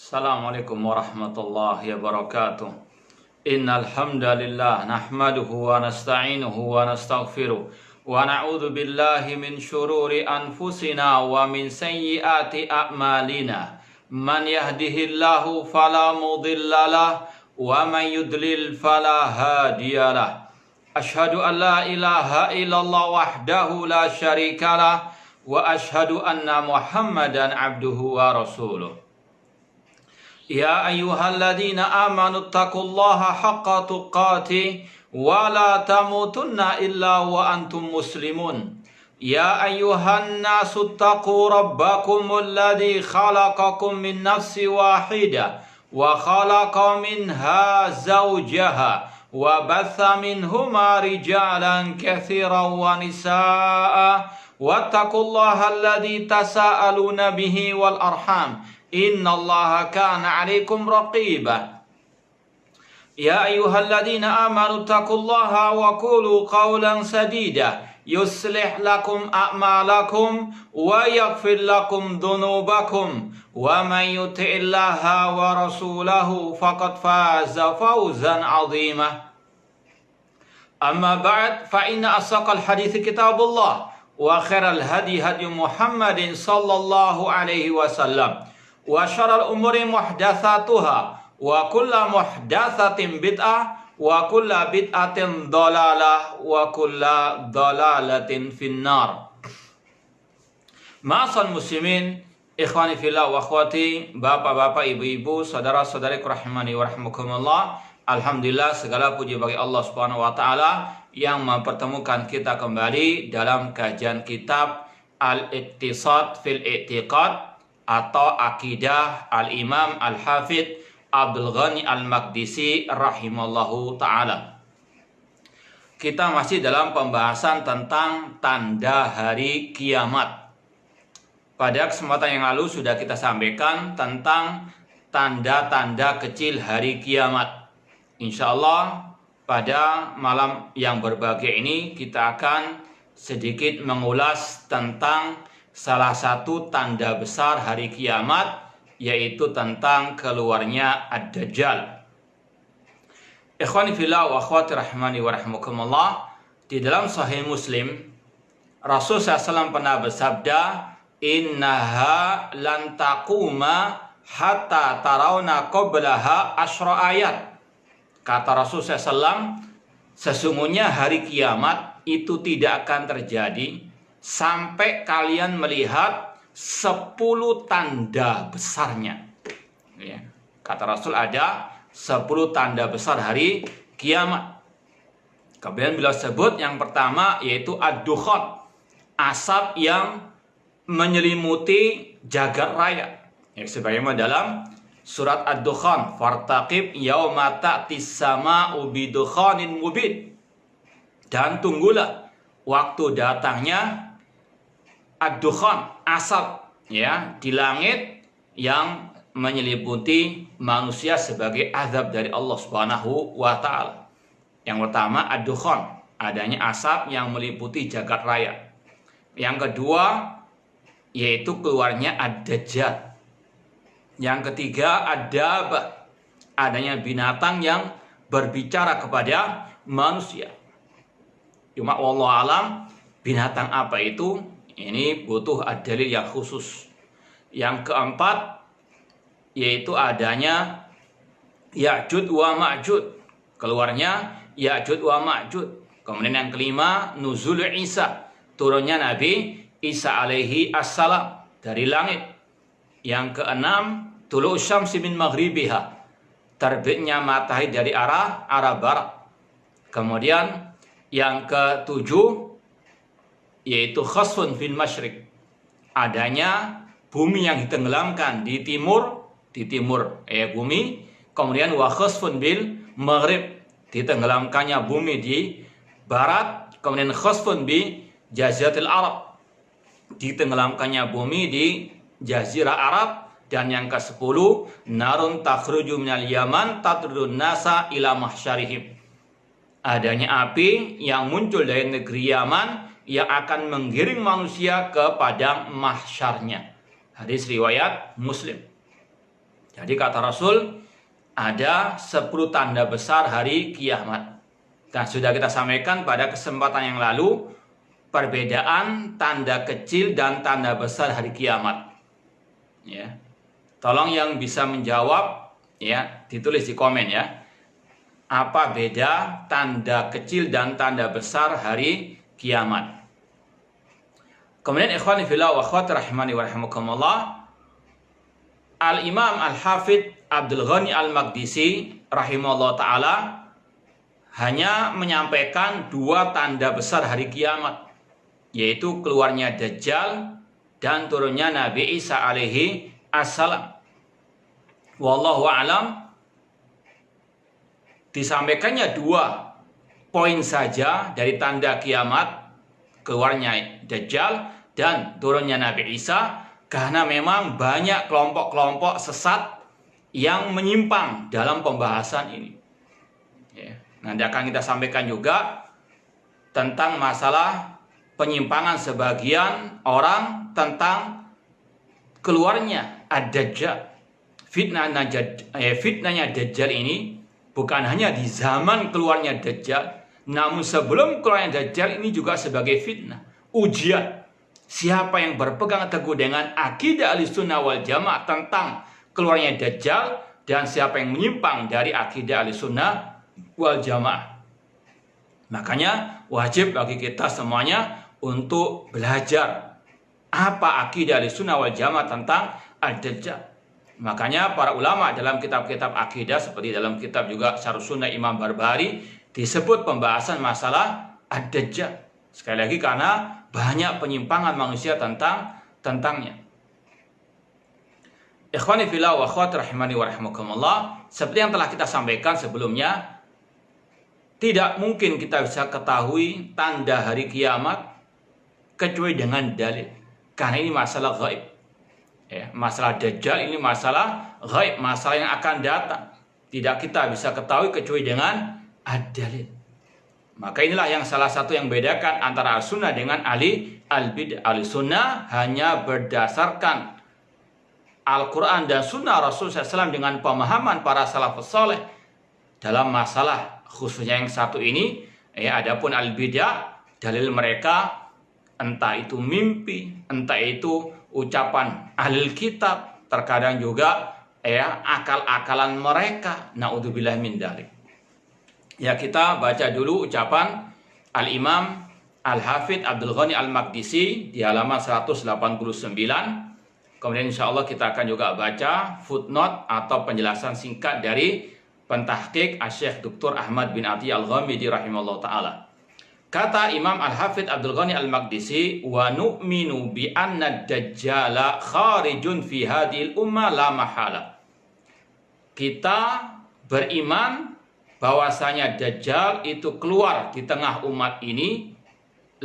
Assalamualaikum warahmatullahi wabarakatuh. Innal hamdalillah nahmaduhu wa nasta'inuhu wa nastaghfiruh wa na'udzu billahi min syururi anfusina wa min sayyiati a'malina. Man yahdihillahu fala mudhillalah wa man yudlil fala hadiyalah. Asyhadu an la ilaha illallah wahdahu la syarikalah wa asyhadu anna Muhammadan abduhu wa rasuluh. Ya ayyuhalladzina amanu taqullaha haqqa tuqatih wa la tamutunna illa wa antum muslimun. Ya ayyuhan nasu taqu rabbakumul ladzi khalaqakum min nafsin wahidah wa khalaqa minha zawjaha wa batha minhuma rijalan katsiran wa nisaa'a wattaqullaha alladzi tasaaluna bihi wal arham. Innallaha kana 'alaikum raqiba. Ya ayyuhalladzina amanu taqullaha wa qulu qawlan sadida yuslih lakum a'malakum wa yaghfir lakum dhunubakum wa man yuti'illaha wa rasulahu faqad faza fawzan 'azima. Amma ba'd, fa inna asaqal hadithi kitabullah wa khairal hadi hadi Muhammadin sallallahu alaihi wasallam wa syarrul umuri muhdatsatuha wa kullu muhdatsatin bid'ah wa kullu bid'atin dhalalah wa kullu dhalalatin finnar. Ma'asal muslimin, ikhwani fillah wa akhwati, bapak-bapak, ibu-ibu, saudara-saudari rahimani wa rahmakumullah. Alhamdulillah, segala puji bagi Allah Subhanahu wa taala yang mempertemukan kita kembali dalam kajian kitab Al-Iqtisad fil I'tiqad atau Akidah Al-Imam Al-Hafidh Abdul Ghani Al-Maqdisi rahimallahu ta'ala. Kita masih dalam pembahasan tentang tanda hari kiamat. Pada kesempatan yang lalu sudah kita sampaikan tentang tanda-tanda kecil hari kiamat. Insya Allah pada malam yang berbahagia ini kita akan sedikit mengulas tentang salah satu tanda besar hari kiamat, yaitu tentang keluarnya Ad-Dajjal. Ikhwani fillah wa akhwati rahimani wa rahmakumullah, di dalam Sahih Muslim Rasul SAW pernah bersabda, innaha lan taquma hatta tarawna qablaha asyra ayat. Kata Rasul SAW, sesungguhnya hari kiamat itu tidak akan terjadi sampai kalian melihat 10 tanda besarnya. Ya. Kata Rasul ada 10 tanda besar hari kiamat. Kemudian beliau sebut yang pertama yaitu ad-dukhan, asap yang menyelimuti jagat raya. Ya, sebagaimana dalam surat ad-dukhan, fartaqib yauma ta'tis sama'u bidukhanin mubin. Dan tunggulah waktu datangnya ad-dukhan, asap ya di langit yang menyelimuti manusia sebagai azab dari Allah Subhanahu wa taala. Yang pertama ad-dukhan, adanya asap yang meliputi jagat raya. Yang kedua yaitu keluarnya ad-dajjal. Yang ketiga ad-dabah, adanya binatang yang berbicara kepada manusia. Cuma wallahu alam binatang apa itu? Ini butuh dalil yang khusus. Yang keempat yaitu adanya Ya'jud wa Ma'jud, keluarnya Ya'jud wa Ma'jud. Kemudian yang kelima nuzul Isa, turunnya Nabi Isa alaihi assalam dari langit. Yang keenam tulu syamsi min maghribiha, terbitnya matahari dari arah barat. Kemudian yang ketujuh yaitu khasfun fil masyriq, adanya bumi yang ditenggelamkan di timur bumi. Kemudian wa khasfun bil maghrib, ditenggelamkannya bumi di barat. Kemudian khasfun bi jaziratil arab, ditenggelamkannya bumi di jazirah Arab. Dan yang ke-10 narun takhruju minal yaman tatrudun nasa ila mahsyarihim, adanya api yang muncul dari negeri Yaman yang akan menggiring manusia ke padang mahsyarnya. Hadis riwayat Muslim. Jadi kata Rasul, ada 10 tanda besar hari kiamat. Dan sudah kita sampaikan pada kesempatan yang lalu, perbedaan tanda kecil dan tanda besar hari kiamat. Ya. Tolong yang bisa menjawab, ya, ditulis di komen ya. Apa beda tanda kecil dan tanda besar hari kiamat? Kemudian ikhwani fillah wa akhwati rahimani wa rahimakumullah, Al-Imam Al-Hafidh Abdul Ghani Al-Maqdisi rahimahullah ta'ala hanya menyampaikan 2 tanda besar hari kiamat, yaitu keluarnya Dajjal dan turunnya Nabi Isa alaihi assalam. Wallahu a'lam, disampaikannya 2 poin saja dari tanda kiamat, keluarnya Dajjal dan turunnya Nabi Isa, karena memang banyak kelompok-kelompok sesat yang menyimpang dalam pembahasan ini. Ya. Nanti akan kita sampaikan juga tentang masalah penyimpangan sebagian orang tentang keluarnya Ad-Dajjal. Fitnahnya Dajjal ini bukan hanya di zaman keluarnya Dajjal, namun sebelum keluarnya Dajjal ini juga sebagai fitnah, ujian. Siapa yang berpegang teguh dengan akidah Ahlussunnah wal Jamaah tentang keluarnya Dajjal, dan siapa yang menyimpang dari akidah Ahlussunnah wal Jamaah. Makanya wajib bagi kita semuanya untuk belajar apa akidah Ahlussunnah wal Jamaah tentang Ad-Dajjal. Makanya para ulama dalam kitab-kitab akidah, seperti dalam kitab juga Syarh Sunnah Imam Barbahari, disebut pembahasan masalah Ad-Dajjal. Sekali lagi karena banyak penyimpangan manusia tentangnya. Ikhwani fillah wa akhwati rahimani wa rahimakumullah, seperti yang telah kita sampaikan sebelumnya, tidak mungkin kita bisa ketahui tanda hari kiamat kecuali dengan dalil, karena ini masalah gaib. Ya, masalah Dajjal ini masalah gaib, masalah yang akan datang. Tidak kita bisa ketahui kecuali dengan ad-dalil. Maka inilah yang salah satu yang membedakan antara al-sunnah dengan ahli al-bid'ah. Al-sunnah hanya berdasarkan Al-Quran dan sunnah Rasul SAW dengan pemahaman para salafus saleh dalam masalah khususnya yang satu ini. Ya, adapun al-bid'ah, dalil mereka entah itu mimpi, entah itu ucapan ahli kitab, terkadang juga ya akal-akalan mereka. Naudzubillah min dzalik. Ya, kita baca dulu ucapan Al-Imam Al-Hafidh Abdul Ghani Al-Maqdisi di halaman 189. Kemudian insya Allah kita akan juga baca footnote atau penjelasan singkat dari pentahqiq Asy-Syaikh Dr. Ahmad bin Athiyyah Al-Ghamidi rahimahullah ta'ala. Kata Imam Al-Hafidh Abdul Ghani Al-Maqdisi, wa nu'minu bi anna ad-dajjala kharijun fi hadhil ummah la mahala. Kita beriman bahwasanya Dajjal itu keluar di tengah umat ini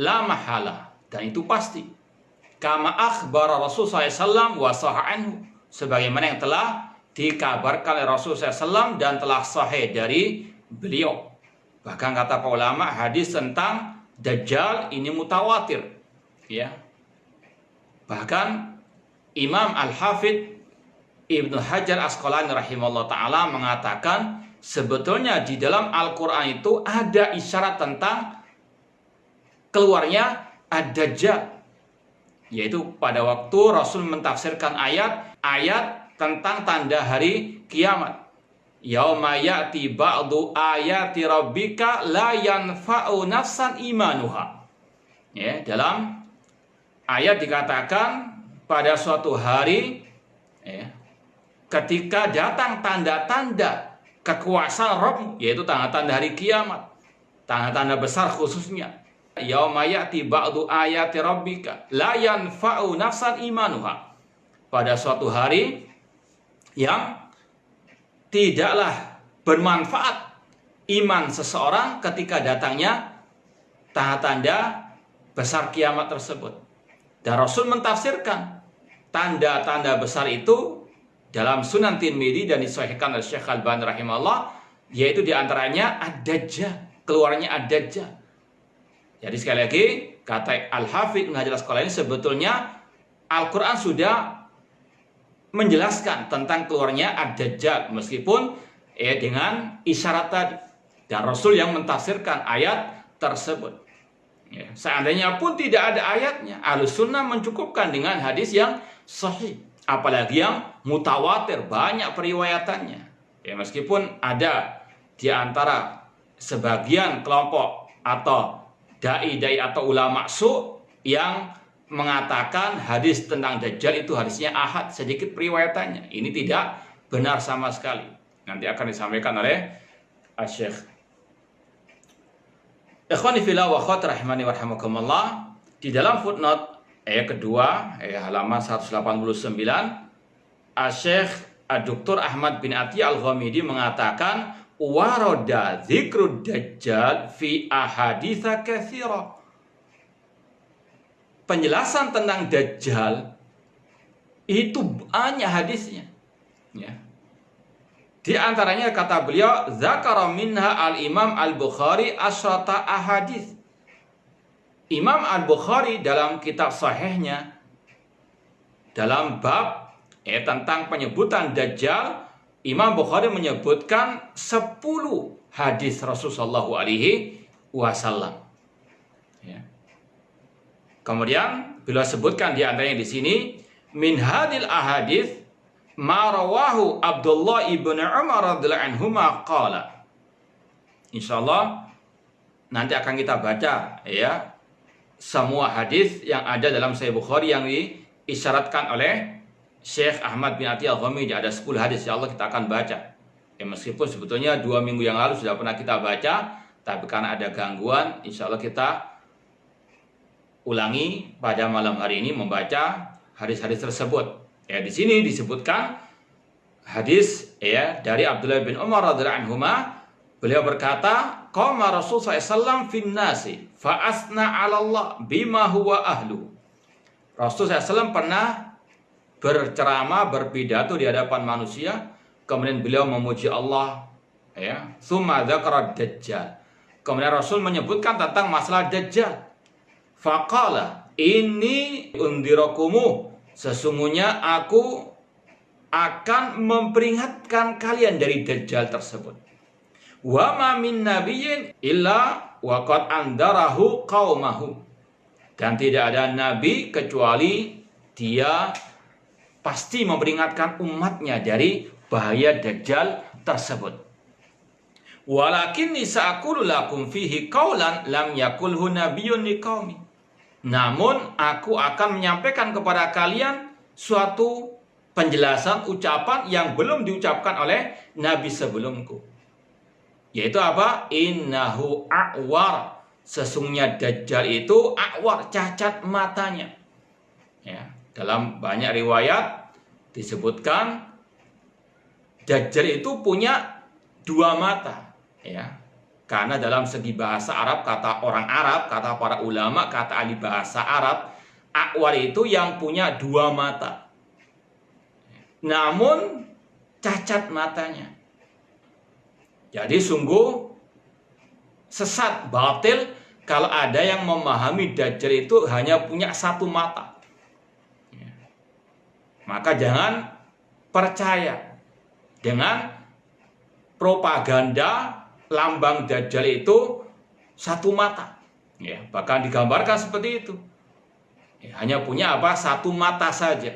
la mahala, dan itu pasti. Kama akhbara Rasul SAW wa sahha anhu, sebagaimana yang telah dikabarkan oleh Rasul SAW dan telah sahih dari beliau. Bahkan kata para ulama, hadis tentang Dajjal ini mutawatir. Ya. Bahkan Imam Al-Hafidh Ibnu Hajar Asqalani rahimahullah ta'ala mengatakan, sebetulnya di dalam Al-Quran itu ada isyarat tentang keluarnya Ad-Dajjal, yaitu pada waktu Rasul mentafsirkan ayat tentang tanda hari kiamat. Yauma ya'ti ba'du ayati rabbika la yanfa'u nafsan imanuha. Ya, dalam ayat dikatakan pada suatu hari, ya, ketika datang tanda-tanda kekuasaan Rabb, yaitu tanda-tanda hari kiamat, tanda-tanda besar khususnya. Yauma ya'ti ba'du ayati rabbika la yanfa'u nafsan imanuha. Pada suatu hari yang tidaklah bermanfaat iman seseorang ketika datangnya tanda-tanda besar kiamat tersebut. Dan Rasul mentafsirkan tanda-tanda besar itu dalam Sunan Tirmidzi dan disahihkan oleh Syekh Al-Albani rahimahullah, yaitu diantaranya Ad-Dajjal, keluarnya Ad-Dajjal. Jadi sekali lagi kata Al-Hafidh Ibnu Hajar Asqalani, sebetulnya Al-Quran sudah menjelaskan tentang keluarnya Ad-Dajjal meskipun dengan isyarat tadi, dan Rasul yang mentafsirkan ayat tersebut. Ya, seandainya pun tidak ada ayatnya, Ahlussunnah mencukupkan dengan hadis yang sahih, apalagi yang mutawatir, banyak periwayatannya. Ya, meskipun ada di antara sebagian kelompok atau dai-dai atau ulama su yang mengatakan hadis tentang Dajjal itu hadisnya ahad, sedikit periwayatannya. Ini tidak benar sama sekali. Nanti akan disampaikan oleh Syekh. Ikhwani fillah wa akhwat rahimani wa rahimakumullah, di dalam footnote kedua halaman 189, Syekh Dr. Ahmad bin Atiyah Al-Ghamidi mengatakan warada dzikrud dajjal fi ahaditsa katsira. Penjelasan tentang Dajjal itu banyak hadisnya. Ya. Di antaranya kata beliau, zakara minha al-Imam Al-Bukhari asyrata ahadits. Imam Al-Bukhari dalam kitab sahihnya, dalam bab tentang penyebutan Dajjal, Imam Bukhari menyebutkan 10 hadis Rasulullah SAW. Ya. Kemudian beliau sebutkan di antaranya di sini, min hadil ahadits ma rawahu Abdullah ibn Umar radhiyallahu anhuma qala. Insyaallah nanti akan kita baca ya semua hadis yang ada dalam Sahih Bukhari yang diisyaratkan oleh Syekh Ahmad bin Atiyah Al-Ghamidi. Ada 10 hadis ya Allah kita akan baca. Ya, meskipun sebetulnya 2 minggu yang lalu sudah pernah kita baca, tapi karena ada gangguan, insyaallah kita ulangi pada malam hari ini membaca hadis-hadis tersebut. Ya, di sini disebutkan hadis ya dari Abdullah bin Umar radhiyallahu anhuma, beliau berkata, qama Rasul sallallahu fin nasi fa asna 'ala Allah bima huwa ahlu. Rasul sallallahu pernah berceramah, berpidato di hadapan manusia, kemudian beliau memuji Allah ya, tsumma dzakara Dajjal. Kemudian Rasul menyebutkan tentang masalah Dajjal. Faqala inni undirakumu, sesungguhnya aku akan memperingatkan kalian dari Dajjal tersebut. Wa ma min nabiyyin illa wa qad andarahu qaumahu. Dan tidak ada nabi kecuali dia pasti memperingatkan umatnya dari bahaya Dajjal tersebut. Walakinni sa'aqulu lakum fihi qaulan lam yakulhu nabiyyun liqaumi. Namun aku akan menyampaikan kepada kalian suatu penjelasan ucapan yang belum diucapkan oleh nabi sebelumku. Yaitu apa? Innahu a'war. Sesungguhnya Dajjal itu a'war, cacat matanya. Ya, dalam banyak riwayat disebutkan Dajjal itu punya 2 mata. Ya. Karena dalam segi bahasa Arab, kata orang Arab, kata para ulama, kata ahli bahasa Arab, a'war itu yang punya 2 mata. Namun cacat matanya. Jadi sungguh sesat, batil kalau ada yang memahami Dajjal itu hanya punya 1 mata. Maka jangan percaya dengan propaganda lambang Dajjal itu 1 mata. Ya, bahkan digambarkan seperti itu. Ya, hanya punya apa? 1 mata saja.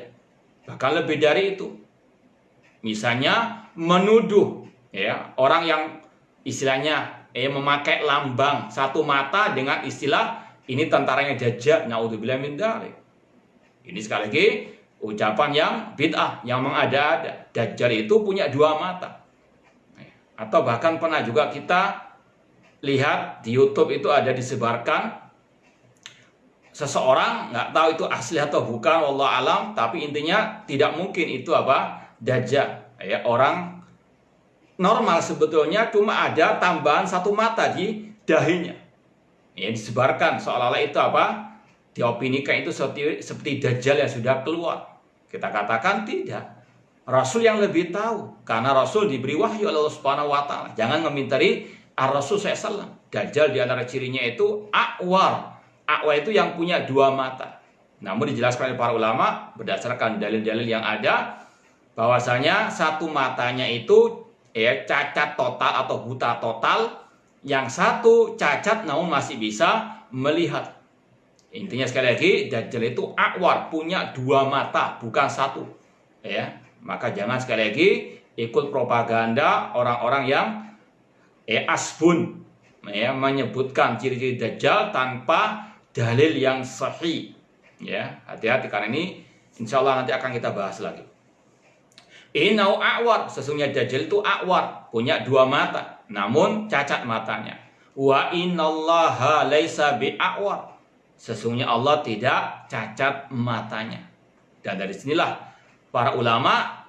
Bahkan lebih dari itu. Misalnya menuduh ya orang yang istilahnya memakai lambang 1 mata dengan istilah ini tentaranya Dajjal. Naudzubillah min dzalik. Ini sekali lagi ucapan yang bid'ah, yang mengada-ada. Dajjal itu punya 2 mata. Atau bahkan pernah juga kita lihat di YouTube itu ada disebarkan seseorang, nggak tahu itu asli atau bukan, wallahu alam, tapi intinya tidak mungkin itu apa? Dajjal. Ya, orang normal sebetulnya, cuma ada tambahan 1 mata di dahinya. Ya, disebarkan seolah-olah itu apa? Diopinikan itu seperti Dajjal yang sudah keluar. Kita katakan tidak. Rasul yang lebih tahu, karena Rasul diberi wahyu oleh Allah Subhanahu wa taala. Jangan memintari Rasul SAW. Dajjal di antara cirinya itu a'war. A'war itu yang punya 2 mata. Namun dijelaskan oleh para ulama berdasarkan dalil-dalil yang ada, bahwasanya satu matanya itu cacat total atau buta total, yang satu cacat namun masih bisa melihat. Intinya sekali lagi, Dajjal itu a'war, punya dua mata, bukan satu. Maka jangan sekali lagi ikut propaganda orang-orang yang asbun, menyebutkan ciri-ciri Dajjal tanpa dalil yang sahih. Hati-hati, karena ini insya Allah nanti akan kita bahas lagi. Inau a'war, sesungguhnya Dajjal itu a'war, punya dua mata, namun cacat matanya. Wa innallaha laisa bi'a'war, sesungguhnya Allah tidak cacat matanya. Dan dari sinilah para ulama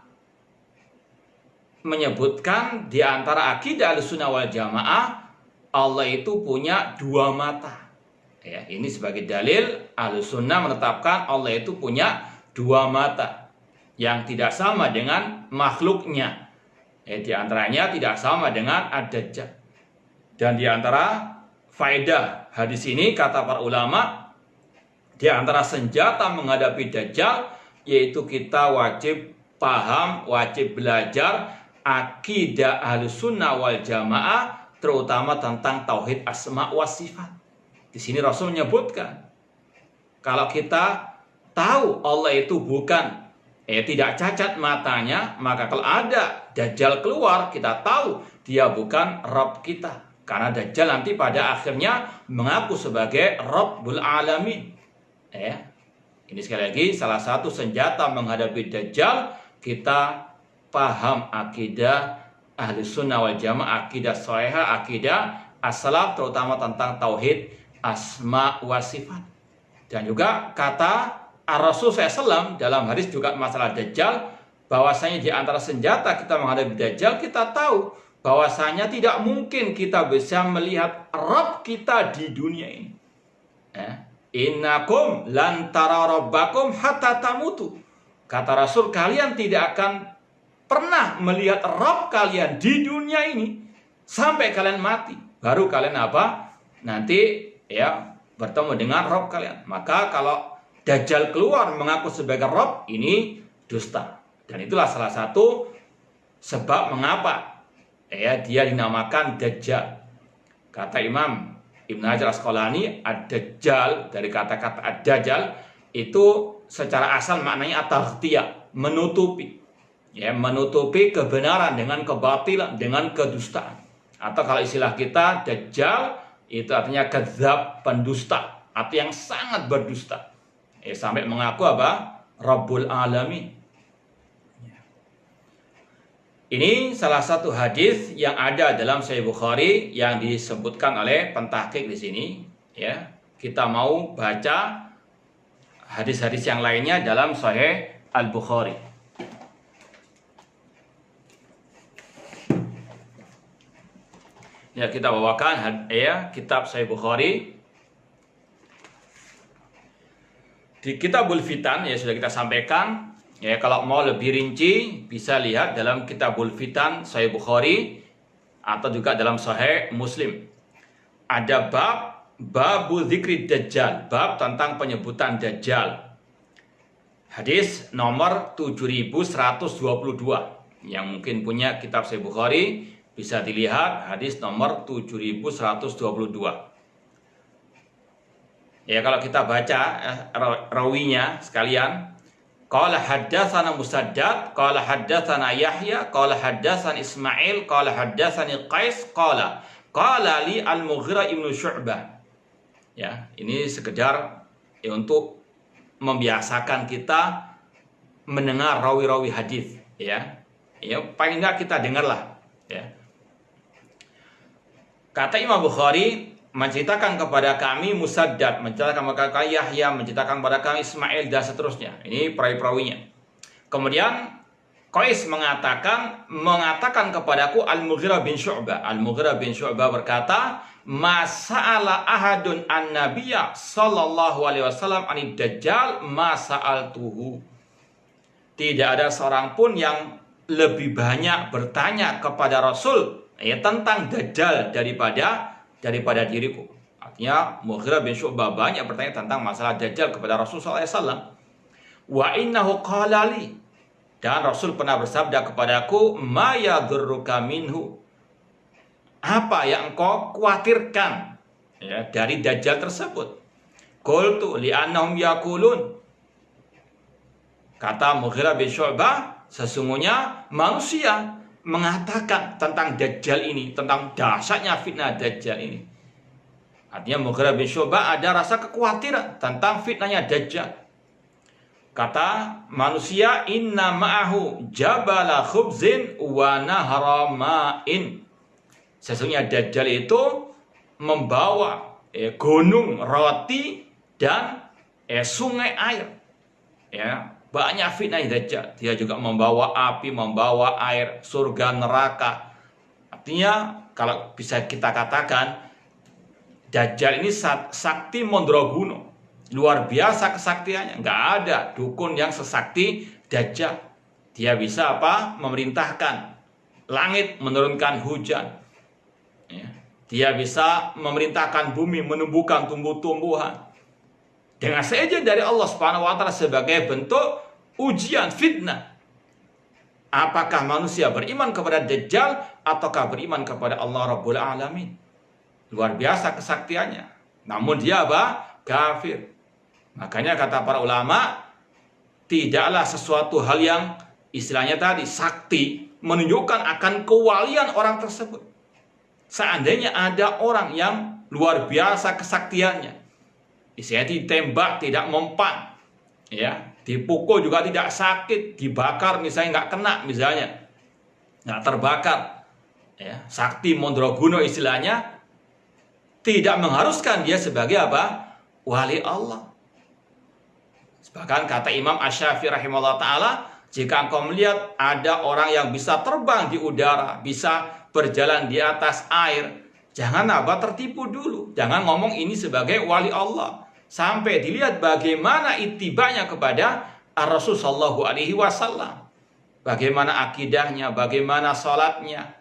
menyebutkan di antara akidah Ahlussunnah wal Jamaah, Allah itu punya dua mata. Ini sebagai dalil Ahlussunnah menetapkan Allah itu punya dua mata yang tidak sama dengan makhluknya. Di antaranya tidak sama dengan Ad-Dajjal. Dan di antara faedah hadis ini, kata para ulama, di antara senjata menghadapi Dajjal, yaitu kita wajib paham, wajib belajar akidah Ahlussunnah wal Jamaah, terutama tentang tauhid asma wa sifat. Di sini Rasul menyebutkan, kalau kita tahu Allah itu bukan tidak cacat matanya, maka kalau ada Dajjal keluar, kita tahu dia bukan Rabb kita. Karena Dajjal nanti pada akhirnya mengaku sebagai Rabbul Alamin. Ini sekali lagi salah satu senjata menghadapi Dajjal, kita paham akidah Ahlussunnah wal Jamaah, akidah shahihah, akidah as-salaf, terutama tentang tauhid asma wa sifat. Dan juga kata Rasul SAW dalam hadis juga masalah Dajjal, bahwasanya di antara senjata kita menghadapi Dajjal, kita tahu bahwasanya tidak mungkin kita bisa melihat Rabb kita di dunia ini. Innakum lan tara rabbakum hatta tamutu. Kata Rasul, kalian tidak akan pernah melihat Rabb kalian di dunia ini sampai kalian mati. Baru kalian nanti bertemu dengan Rabb kalian. Maka kalau Dajjal keluar mengaku sebagai Rabb, ini dusta. Dan itulah salah satu sebab mengapa dia dinamakan Dajjal. Kata Imam Ibn Hajar Asqalani, Ad-Dajjal, dari kata-kata Ad-Dajjal itu secara asal maknanya at-taghtiyah, menutupi. Menutupi kebenaran dengan kebatilan, dengan kedustaan. Atau kalau istilah kita, Dajjal itu artinya kadzab, pendusta, atau yang sangat berdusta. Sampai mengaku Rabbul Alamin. Ini salah satu hadis yang ada dalam Sahih Bukhari yang disebutkan oleh pentahqiq di sini. Kita mau baca hadis-hadis yang lainnya dalam Sahih Al-Bukhari. Kita bawakan kitab Sahih Bukhari. Di Kitabul Fitan sudah kita sampaikan. Kalau mau lebih rinci bisa lihat dalam Kitabul Fitan Sahih Bukhari atau juga dalam Sahih Muslim. Ada babu dzikri Dajjal, bab tentang penyebutan Dajjal. Hadis nomor 7122. Yang mungkin punya kitab Sahih Bukhari bisa dilihat hadis nomor 7122. Kalau kita baca rawinya sekalian, qala haddatsana Musaddad, qala haddatsana Yahya, qala haddatsana Ismail, qala haddatsani Qais, qala li Al-Mughirah ibnu Syu'bah. Ini sekedar untuk membiasakan kita mendengar rawi-rawi hadis. Paling enggak kita dengarlah. Kata Imam Bukhari, menceritakan kepada kami Musaddad, menceritakan kepada kami Yahya, menceritakan kepada kami Ismail, dan seterusnya. Ini perawi-perawinya. Kemudian Qais mengatakan kepadaku Al-Mughirah bin Syu'bah. Al-Mughirah bin Syu'bah berkata, "Masa'ala ahadun an-nabiyya sallallahu alaihi wasallam anid Dajjal masa'altuhu." Tidak ada seorang pun yang lebih banyak bertanya kepada Rasul tentang Dajjal daripada diriku. Artinya Mughirah bin Syu'bah banyak bertanya tentang masalah Dajjal kepada Rasulullah SAW. Wa innahu qala li, Dan Rasul pernah bersabda kepadaku, ma yadurruka minhu, apa yang engkau khawatirkan ya dari Dajjal tersebut? Qultu li'annahum yaqulun, kata Mughirah bin Syu'bah, sesungguhnya manusia mengatakan tentang Dajjal ini, tentang dahsyatnya fitnah Dajjal ini. Artinya Mughirah bin Syu'bah ada rasa kekhawatiran tentang fitnahnya Dajjal. Kata manusia, inna ma'ahu jabala khubzin wa nahra ma'in. Sesungguhnya Dajjal itu membawa gunung roti dan sungai air. Ya, banyak fitnah Dajjal. Dia juga membawa api, membawa air, surga, neraka. Artinya kalau bisa kita katakan Dajjal ini sakti Mandraguna. Luar biasa kesaktiannya. Nggak ada dukun yang sesakti Dajjal. Dia bisa apa? Memerintahkan langit, menurunkan hujan. Ya. Dia bisa memerintahkan bumi, menumbuhkan tumbuh-tumbuhan. Dengan seizin dari Allah Subhanahu wa Ta'ala sebagai bentuk ujian, fitnah. Apakah manusia beriman kepada Dajjal ataukah beriman kepada Allah Rabbul Alamin? Luar biasa kesaktiannya. Namun dia apa? Kafir. Makanya kata para ulama, tidaklah sesuatu hal yang istilahnya tadi sakti menunjukkan akan kewalian orang tersebut. Seandainya ada orang yang luar biasa kesaktiannya, istilahnya ditembak tidak mempan, ya, dipukul juga tidak sakit, dibakar misalnya nggak kena, misalnya nggak terbakar, ya, sakti Mandraguna istilahnya, tidak mengharuskan dia sebagai apa? Wali Allah. Bahkan kata Imam Asy-Syafi'i rahimahullah ta'ala, jika engkau melihat ada orang yang bisa terbang di udara, bisa berjalan di atas air, jangan apa tertipu dulu. Jangan ngomong ini sebagai wali Allah. Sampai dilihat bagaimana itibanya kepada Rasul sallallahu alaihi wasallam. Bagaimana akidahnya, bagaimana salatnya,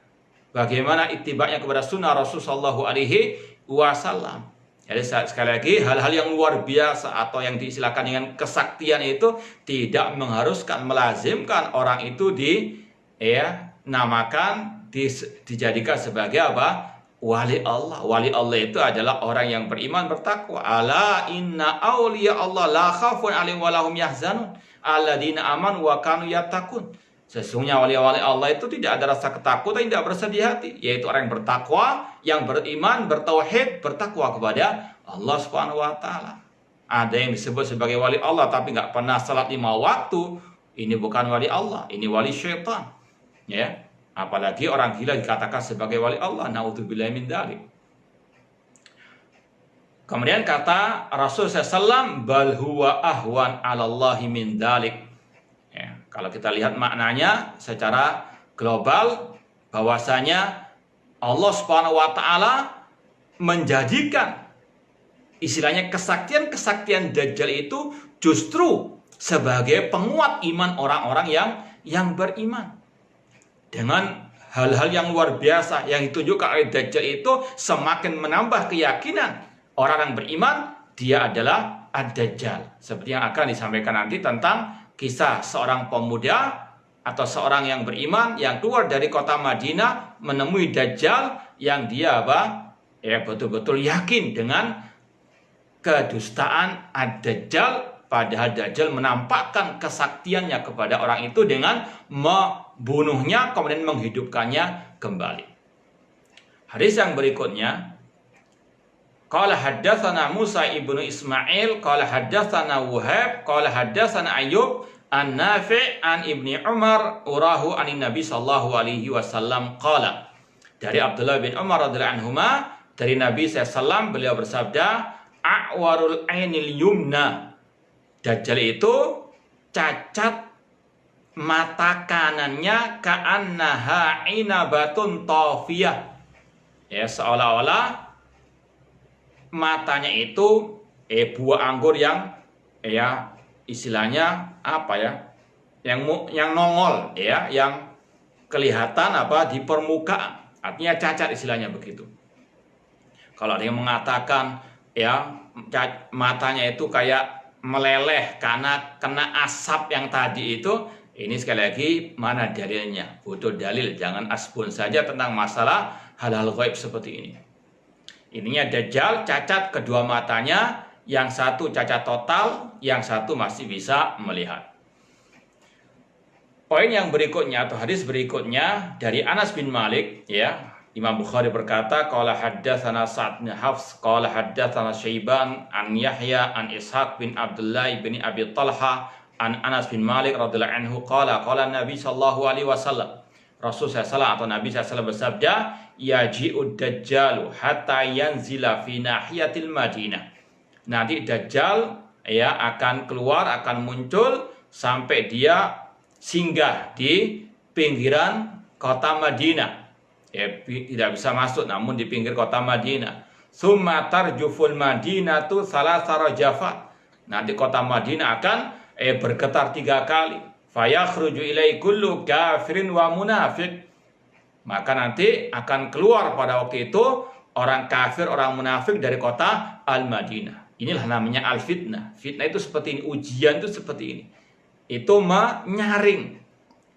bagaimana itibanya kepada sunnah Rasul sallallahu alaihi wasallam. Jadi sekali lagi, hal-hal yang luar biasa atau yang diistilahkan dengan kesaktian itu tidak mengharuskan, melazimkan orang itu dijadikan sebagai apa? Wali Allah. Wali Allah itu adalah orang yang beriman, bertakwa. Ala inna awliya Allah la khafun alaihim wa lahum yahzanun alladzina amanu wa kanu yattaqun. Sesungguhnya wali-wali Allah itu tidak ada rasa ketakutan, tidak bersedih hati, yaitu orang yang bertakwa, yang beriman, bertauhid, bertakwa kepada Allah Subhanahu wa Ta'ala. Ada yang disebut sebagai wali Allah tapi nggak pernah salat 5 waktu, ini bukan wali Allah, ini wali syaitan. Ya, apalagi orang gila dikatakan sebagai wali Allah. Naudzubillahi min dzalik. Kemudian kata Rasul SAW, bal huwa ahwan 'alallahi min dzalik. Kalau kita lihat maknanya secara global, bahwasanya Allah Subhanahu wa Ta'ala menjadikan istilahnya kesaktian Dajjal itu justru sebagai penguat iman orang-orang yang beriman. Dengan hal-hal yang luar biasa yang ditunjukkan oleh Dajjal itu semakin menambah keyakinan orang yang beriman dia adalah Ad-Dajjal. Seperti yang akan disampaikan nanti tentang kisah seorang pemuda atau seorang yang beriman yang keluar dari kota Madinah menemui Dajjal yang dia betul-betul yakin dengan kedustaan Ad-Dajjal, padahal Dajjal menampakkan kesaktiannya kepada orang itu dengan membunuhnya kemudian menghidupkannya kembali. Hadis yang berikutnya, qala haddatsana Musa ibnu Ismail qala haddatsana Wahab qala haddatsana Ayyub an Nafi' an Ibni Umar urahu anin Nabi sallallahu alaihi wasallam qala. Dari Abdullah bin Umar radhiyallahu anhuma, dari Nabi SAW beliau bersabda, a'warul ainil yumna. Dajjal itu cacat mata kanannya ka'annaha inabatun tafiyah. Ya, seolah-olah matanya itu buah anggur yang istilahnya yang nongol yang kelihatan di permukaan, artinya cacat istilahnya begitu. Kalau ada yang mengatakan matanya itu kayak meleleh karena kena asap yang tadi itu, Ini sekali lagi mana dalilnya? Butuh dalil, jangan asbun saja tentang masalah hal-hal gaib seperti ini. Ininya Dajjal cacat kedua matanya, yang satu cacat total, yang satu masih bisa melihat. Poin yang berikutnya atau hadis berikutnya dari Anas bin Malik, ya. Imam Bukhari berkata, qala haddatsana Sa'd bin Hafs, qala haddatsana Syaiban an Yahya an Ishaq bin Abdullah bin Abi Talha an Anas bin Malik radhiyallahu anhu qala Nabi sallallahu alaihi wasallam. Rasul sallallahu atau Nabi sallallahu bersabda, yaji'ud dajjalu hatta yanzila fi nahiyatil Madinah. Nanti Dajjal ya akan keluar, akan muncul sampai dia singgah di pinggiran kota Madinah. Ya, tidak bisa masuk namun di pinggir kota Madinah. Tsumma tarjuful Madinatu salasara rajafat. Nanti kota Madinah akan bergetar 3 kali. Fayakhruju ilai kullu kafirin wa munafiq. Maka nanti akan keluar pada waktu itu orang kafir, orang munafik dari kota Al-Madinah. Inilah namanya al-fitnah. Fitnah itu seperti ini, ujian itu seperti ini. Itu menyaring,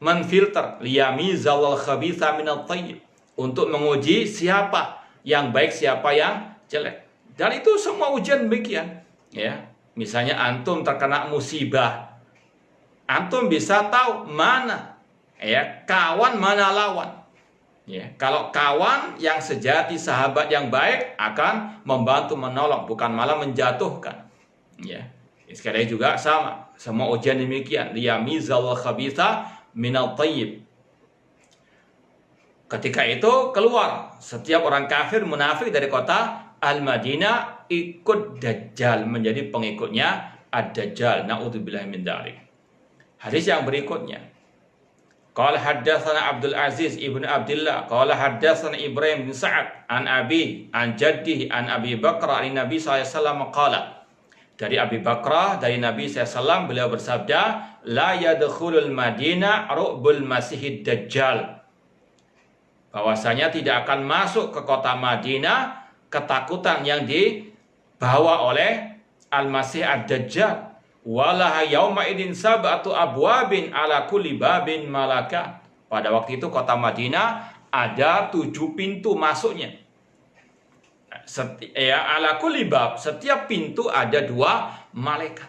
menfilter, liyamizal khabitha minat thayyib, untuk menguji siapa yang baik, siapa yang jelek. Dan itu semua ujian demikian, ya. Misalnya antum terkena musibah, antum bisa tahu mana ya kawan, mana lawan. Ya, kalau kawan yang sejati, sahabat yang baik akan membantu, menolong, bukan malah menjatuhkan. Ya. Sekali juga sama, semua ujian demikian. Liyamizal khabitha minal thayyib. Ketika itu keluar setiap orang kafir munafik dari kota Al-Madinah, ikut Dajjal, menjadi pengikutnya Ad-Dajjal. Na'udzubillahi min dzalik. Hadis yang berikutnya. Qala haddatsana Abdul Aziz ibnu Abdullah, qala haddatsana Ibrahim bin Sa'ad an Abi an Jaddihi an Abi Bakr an Nabi sallallahu alaihi wasallam qala. Dari Abi Bakrah, dari Nabi SAW, beliau bersabda, la yadkhulul Madinah ru'bul masihid dajjal. Bahwasanya tidak akan masuk ke kota Madinah ketakutan yang dibawa oleh Al-Masih ad-Dajjal. Walaha yauma idin sab'atu abwabin ala kulli babin malaka. Pada waktu itu kota Madinah ada 7 pintu masuknya. Ala kulli bab, setiap pintu ada 2 malaikat.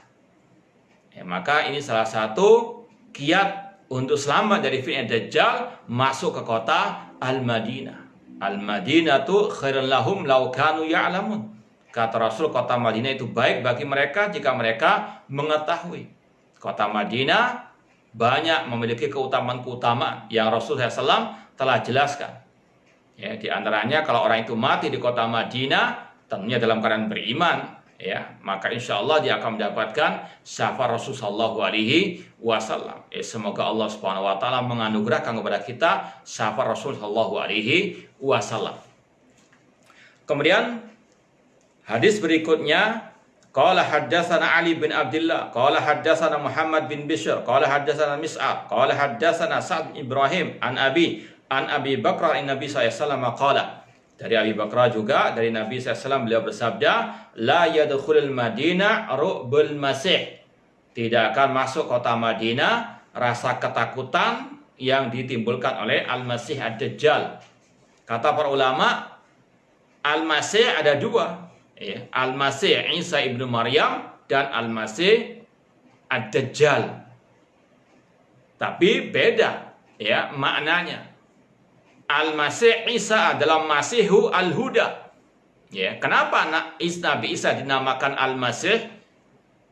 Ya, maka ini salah satu kiat untuk selamat dari fitnah Dajjal, masuk ke kota Al-Madinah. Al-Madinatu khairun lahum law kanu ya'lamun. Kata Rasul, kota Madinah itu baik bagi mereka jika mereka mengetahui. Kota Madinah banyak memiliki keutamaan-keutamaan yang Rasul SAW telah jelaskan. Ya, di antaranya kalau orang itu mati di kota Madinah, tentunya dalam keadaan beriman, ya, maka insya Allah dia akan mendapatkan syafaat Rasulullah Shallallahu Alaihi Wasallam. Semoga Allah Subhanahu Wa Taala menganugerahkan kepada kita syafaat Rasulullah Shallallahu Alaihi Wasallam. Kemudian hadis berikutnya, qala haddatsana Ali bin Abdullah, qala haddatsana Muhammad bin Bishr, qala haddatsana Mis'ab, qala haddatsana Sa'd Ibrahim an Abi Bakr an Nabi SAW qala. Dari Abi Bakr juga dari Nabi SAW, beliau bersabda, la yadkhulul Madinah ru'bul masih. Tidak akan masuk kota Madinah rasa ketakutan yang ditimbulkan oleh Al-Masih ad-Dajjal. Kata para ulama, Al-Masih ada 2, ya. Al-Masih Isa ibnu Maryam dan Al-Masih ad-Dajjal. Tapi beda, ya, maknanya. Al-Masih Isa adalah Masihu Al-Huda. Ya, kenapa Nabi Isa dinamakan Al-Masih?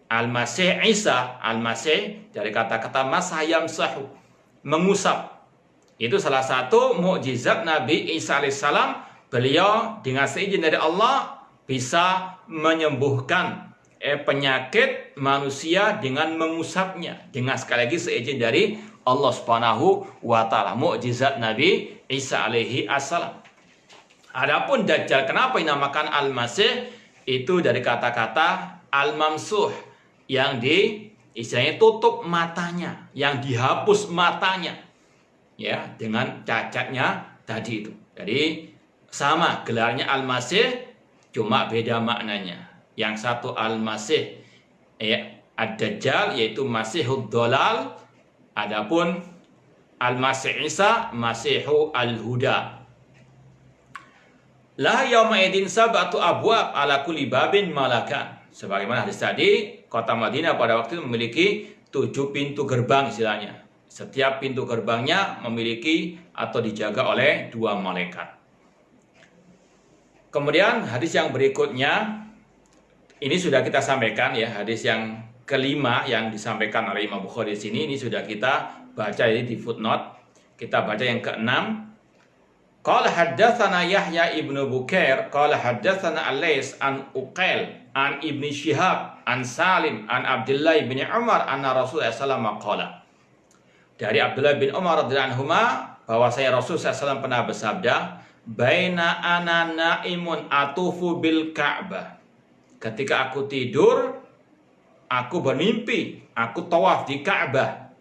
Al-Masih Isa, Al-Masih dari kata-kata masayam sahu, mengusap. Itu salah satu mukjizat Nabi Isa alaihissalam. Beliau dengan seizin dari Allah bisa menyembuhkan penyakit manusia dengan mengusapnya, dengan sekali lagi seizin dari Allah Subhanahu wa Ta'ala. Mukjizat Nabi Isa alaihi assalam. Adapun Dajjal kenapa dinamakan Al-Masih? Itu dari kata-kata Al-Mamsuh, yang istilahnya tutup matanya, yang dihapus matanya, ya, dengan cacatnya tadi itu. Jadi sama gelarnya Al-Masih, cuma beda maknanya. Yang satu Al-Masih Ad-Dajjal, yaitu Masihud Dhalal. Adapun Al-Masih Isa, Masihu Al-Huda. La yauma idin sab'atu abwab ala kulli babin malakan. Sebagaimana hadis tadi, kota Madinah pada waktu itu memiliki 7 pintu gerbang istilahnya. Setiap pintu gerbangnya memiliki atau dijaga oleh 2 malaikat. Kemudian hadis yang berikutnya, ini sudah kita sampaikan ya, hadis yang kelima yang disampaikan oleh Imam Bukhari di sini, ini sudah kita baca ini di footnote. Kita baca yang ke-6. Qala haddatsana Yahya ibnu Bukair qala haddatsana Al-Lais an Uqail an Ibnu Syihab an Salim an Abdullah bin Umar anna Rasulullah sallallahu alaihi wasallam. Dari Abdullah bin Umar radhiyallahu anhuma bahwasanya Rasul sallallahu pernah bersabda, "Baina ana naimun atufu bil Ka'bah." Ketika aku tidur, aku bermimpi, aku tawaf di Ka'bah.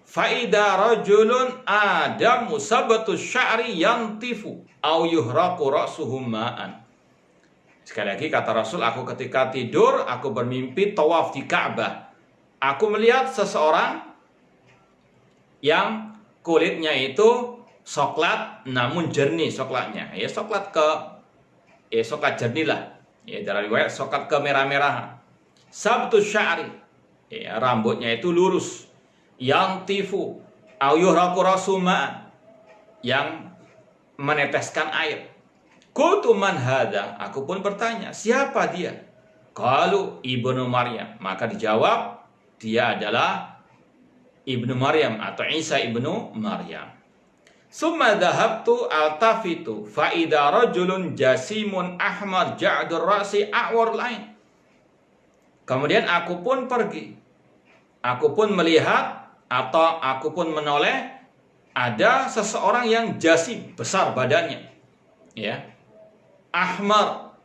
Faida rajulun adamu sabatu sya'ri yantifu au yuhraqu ra'suhu ma'an. Sekali lagi kata Rasul, aku ketika tidur, aku bermimpi tawaf di Ka'bah. Aku melihat seseorang yang kulitnya itu soklat namun jernih soklatnya. Ya soklat jernih lah. Ya dalam riwayat soklat kemerah-merahan. Sabtu sya'ri. Ya rambutnya itu lurus. Yang tifu au yuhraqu rasuma, yang meneteskan air. Qultu man hadza, aku pun bertanya, siapa dia? Qalu ibnu Maryam, maka dijawab dia adalah ibnu Maryam atau Isa ibnu Maryam. Summa dhahabtu altafitu fa idza rajulun jasimun ahmar ja'dur ra'si a'war lain. Kemudian aku pun pergi. Aku pun melihat atau aku pun menoleh, ada seseorang yang jasim, besar badannya, ya, ahmar,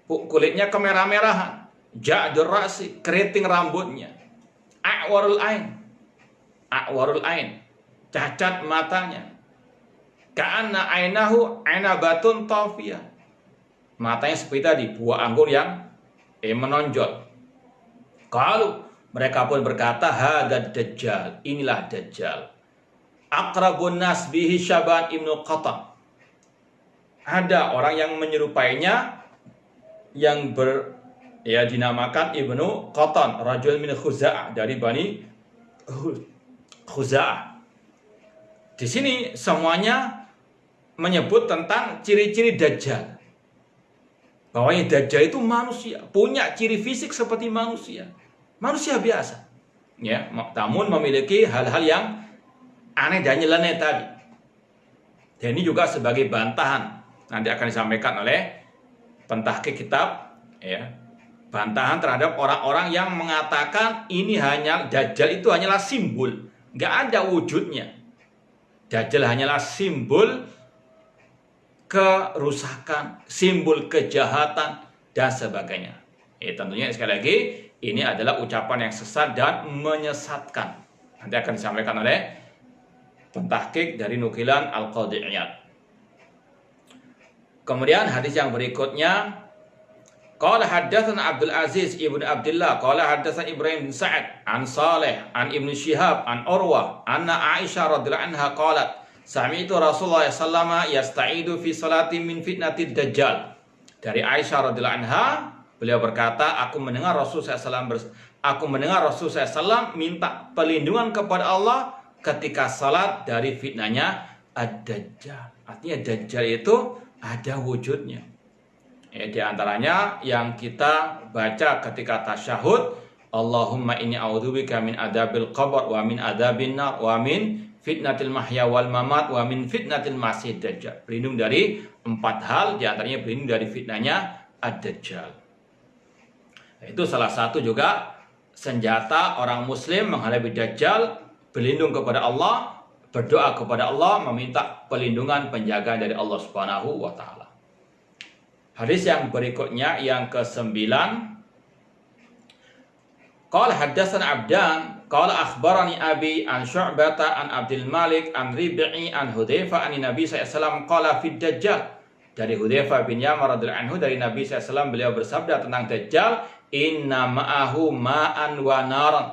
kulitnya kemerah-merahan, ja'dur ra'si, keriting rambutnya, a'warul ain, cacat matanya, ka'anna ainahu ainabatun tafiyah, matanya seperti tadi buah anggur yang menonjol. Kalau mereka pun berkata, hadad dajjal, inilah dajjal. Aqrabun nas bihi Syaban ibnu Qatan. Ada orang yang menyerupainya yang dinamakan Ibnu Qatan, rajul min Khuza'ah, dari Bani Khuza'ah. Di sini semuanya menyebut tentang ciri-ciri dajjal. Bahwa dajjal itu manusia, punya ciri fisik seperti manusia. Manusia biasa, ya, namun memiliki hal-hal yang aneh dan nyeleneh tadi. Dan ini juga sebagai bantahan nanti akan disampaikan oleh pentahqiq kitab, ya, bantahan terhadap orang-orang yang mengatakan ini hanya Dajjal itu hanyalah simbol, nggak ada wujudnya. Dajjal hanyalah simbol kerusakan, simbol kejahatan dan sebagainya. Tentunya sekali lagi ini adalah ucapan yang sesat dan menyesatkan. Nanti akan disampaikan oleh pentahqiq dari nukilan Al-Qadhi Iyad. Kemudian hadis yang berikutnya, qala haddatsana Abdul Aziz ibnu Abdullah qala haddatsana Ibrahim bin Sa'ad an Salih an Ibnu Syihab an Urwah anna Aisyah radhiyallahu anha qalat sami'tu Rasulullah sallallahu alaihi wasallam yasta'idu fi salati min fitnatid dajjal. Dari Aisyah radhiyallahu anha, beliau berkata, aku mendengar Rasulullah SAW minta perlindungan kepada Allah ketika salat dari fitnahnya ad-dajjal. Artinya dajjal itu ada wujudnya. Di antaranya yang kita baca ketika tasyahud, Allahumma inni a'udzubika min adabil qabr wa min adabin nar wa min fitnatil mahya wal mamat wa min fitnatil masih dajjal. Berlindung dari 4 hal, di antaranya berlindung dari fitnahnya ad-dajjal. Itu salah satu juga senjata orang muslim menghadapi dajjal, berlindung kepada Allah, berdoa kepada Allah, meminta perlindungan penjagaan dari Allah Subhanahu wa taala. Hadis yang berikutnya yang ke-9. Qala haddatsana Abdan, qala akhbarani Abi an Syu'bata an Abdul Malik an Rib'i an Hudzaifah an Nabi sallallahu alaihi wasallam qala fid dajjal. Dari Hudzaifah bin Yaman radhiyallahu anhu, dari Nabi sallallahu alaihi wasallam beliau bersabda tentang dajjal, inna ma'ahu ma'an wa naran.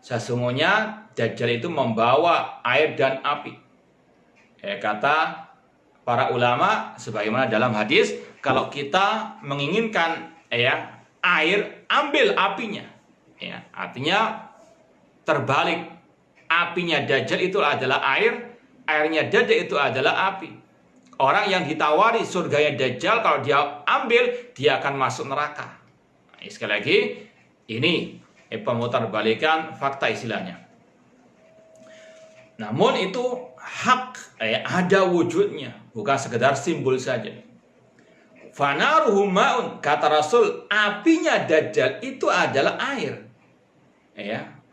Sesungguhnya Dajjal itu membawa air dan api. Kata para ulama sebagaimana dalam hadis, kalau kita menginginkan air, ambil apinya. Artinya terbalik, apinya Dajjal itu adalah air, airnya Dajjal itu adalah api. Orang yang ditawari surganya Dajjal, kalau dia ambil, dia akan masuk neraka. Sekali lagi, ini pemutarbalikan fakta istilahnya. Namun itu hak, ada wujudnya, bukan sekedar simbol saja. Fanaruhu ma'un, kata Rasul, apinya Dajjal itu adalah air.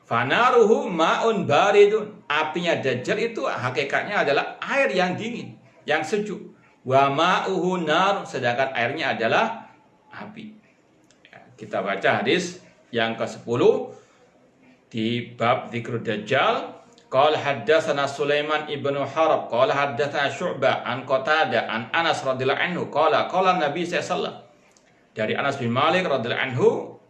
Fanaruhu ma'un baridun, apinya Dajjal itu hakikatnya adalah air yang dingin, yang sejuk. Wa ma'uhu nar, sedangkan airnya adalah api. Kita baca hadis yang ke-10 di bab Dzikrud Dajjal. Qala haddatsana Sulaiman ibnu Harb qala haddatsana Syu'bah an Qatadah an Anas radhiyallahu anhu qala Nabi sallallahu, dari Anas bin Malik radhiyallahu anhu,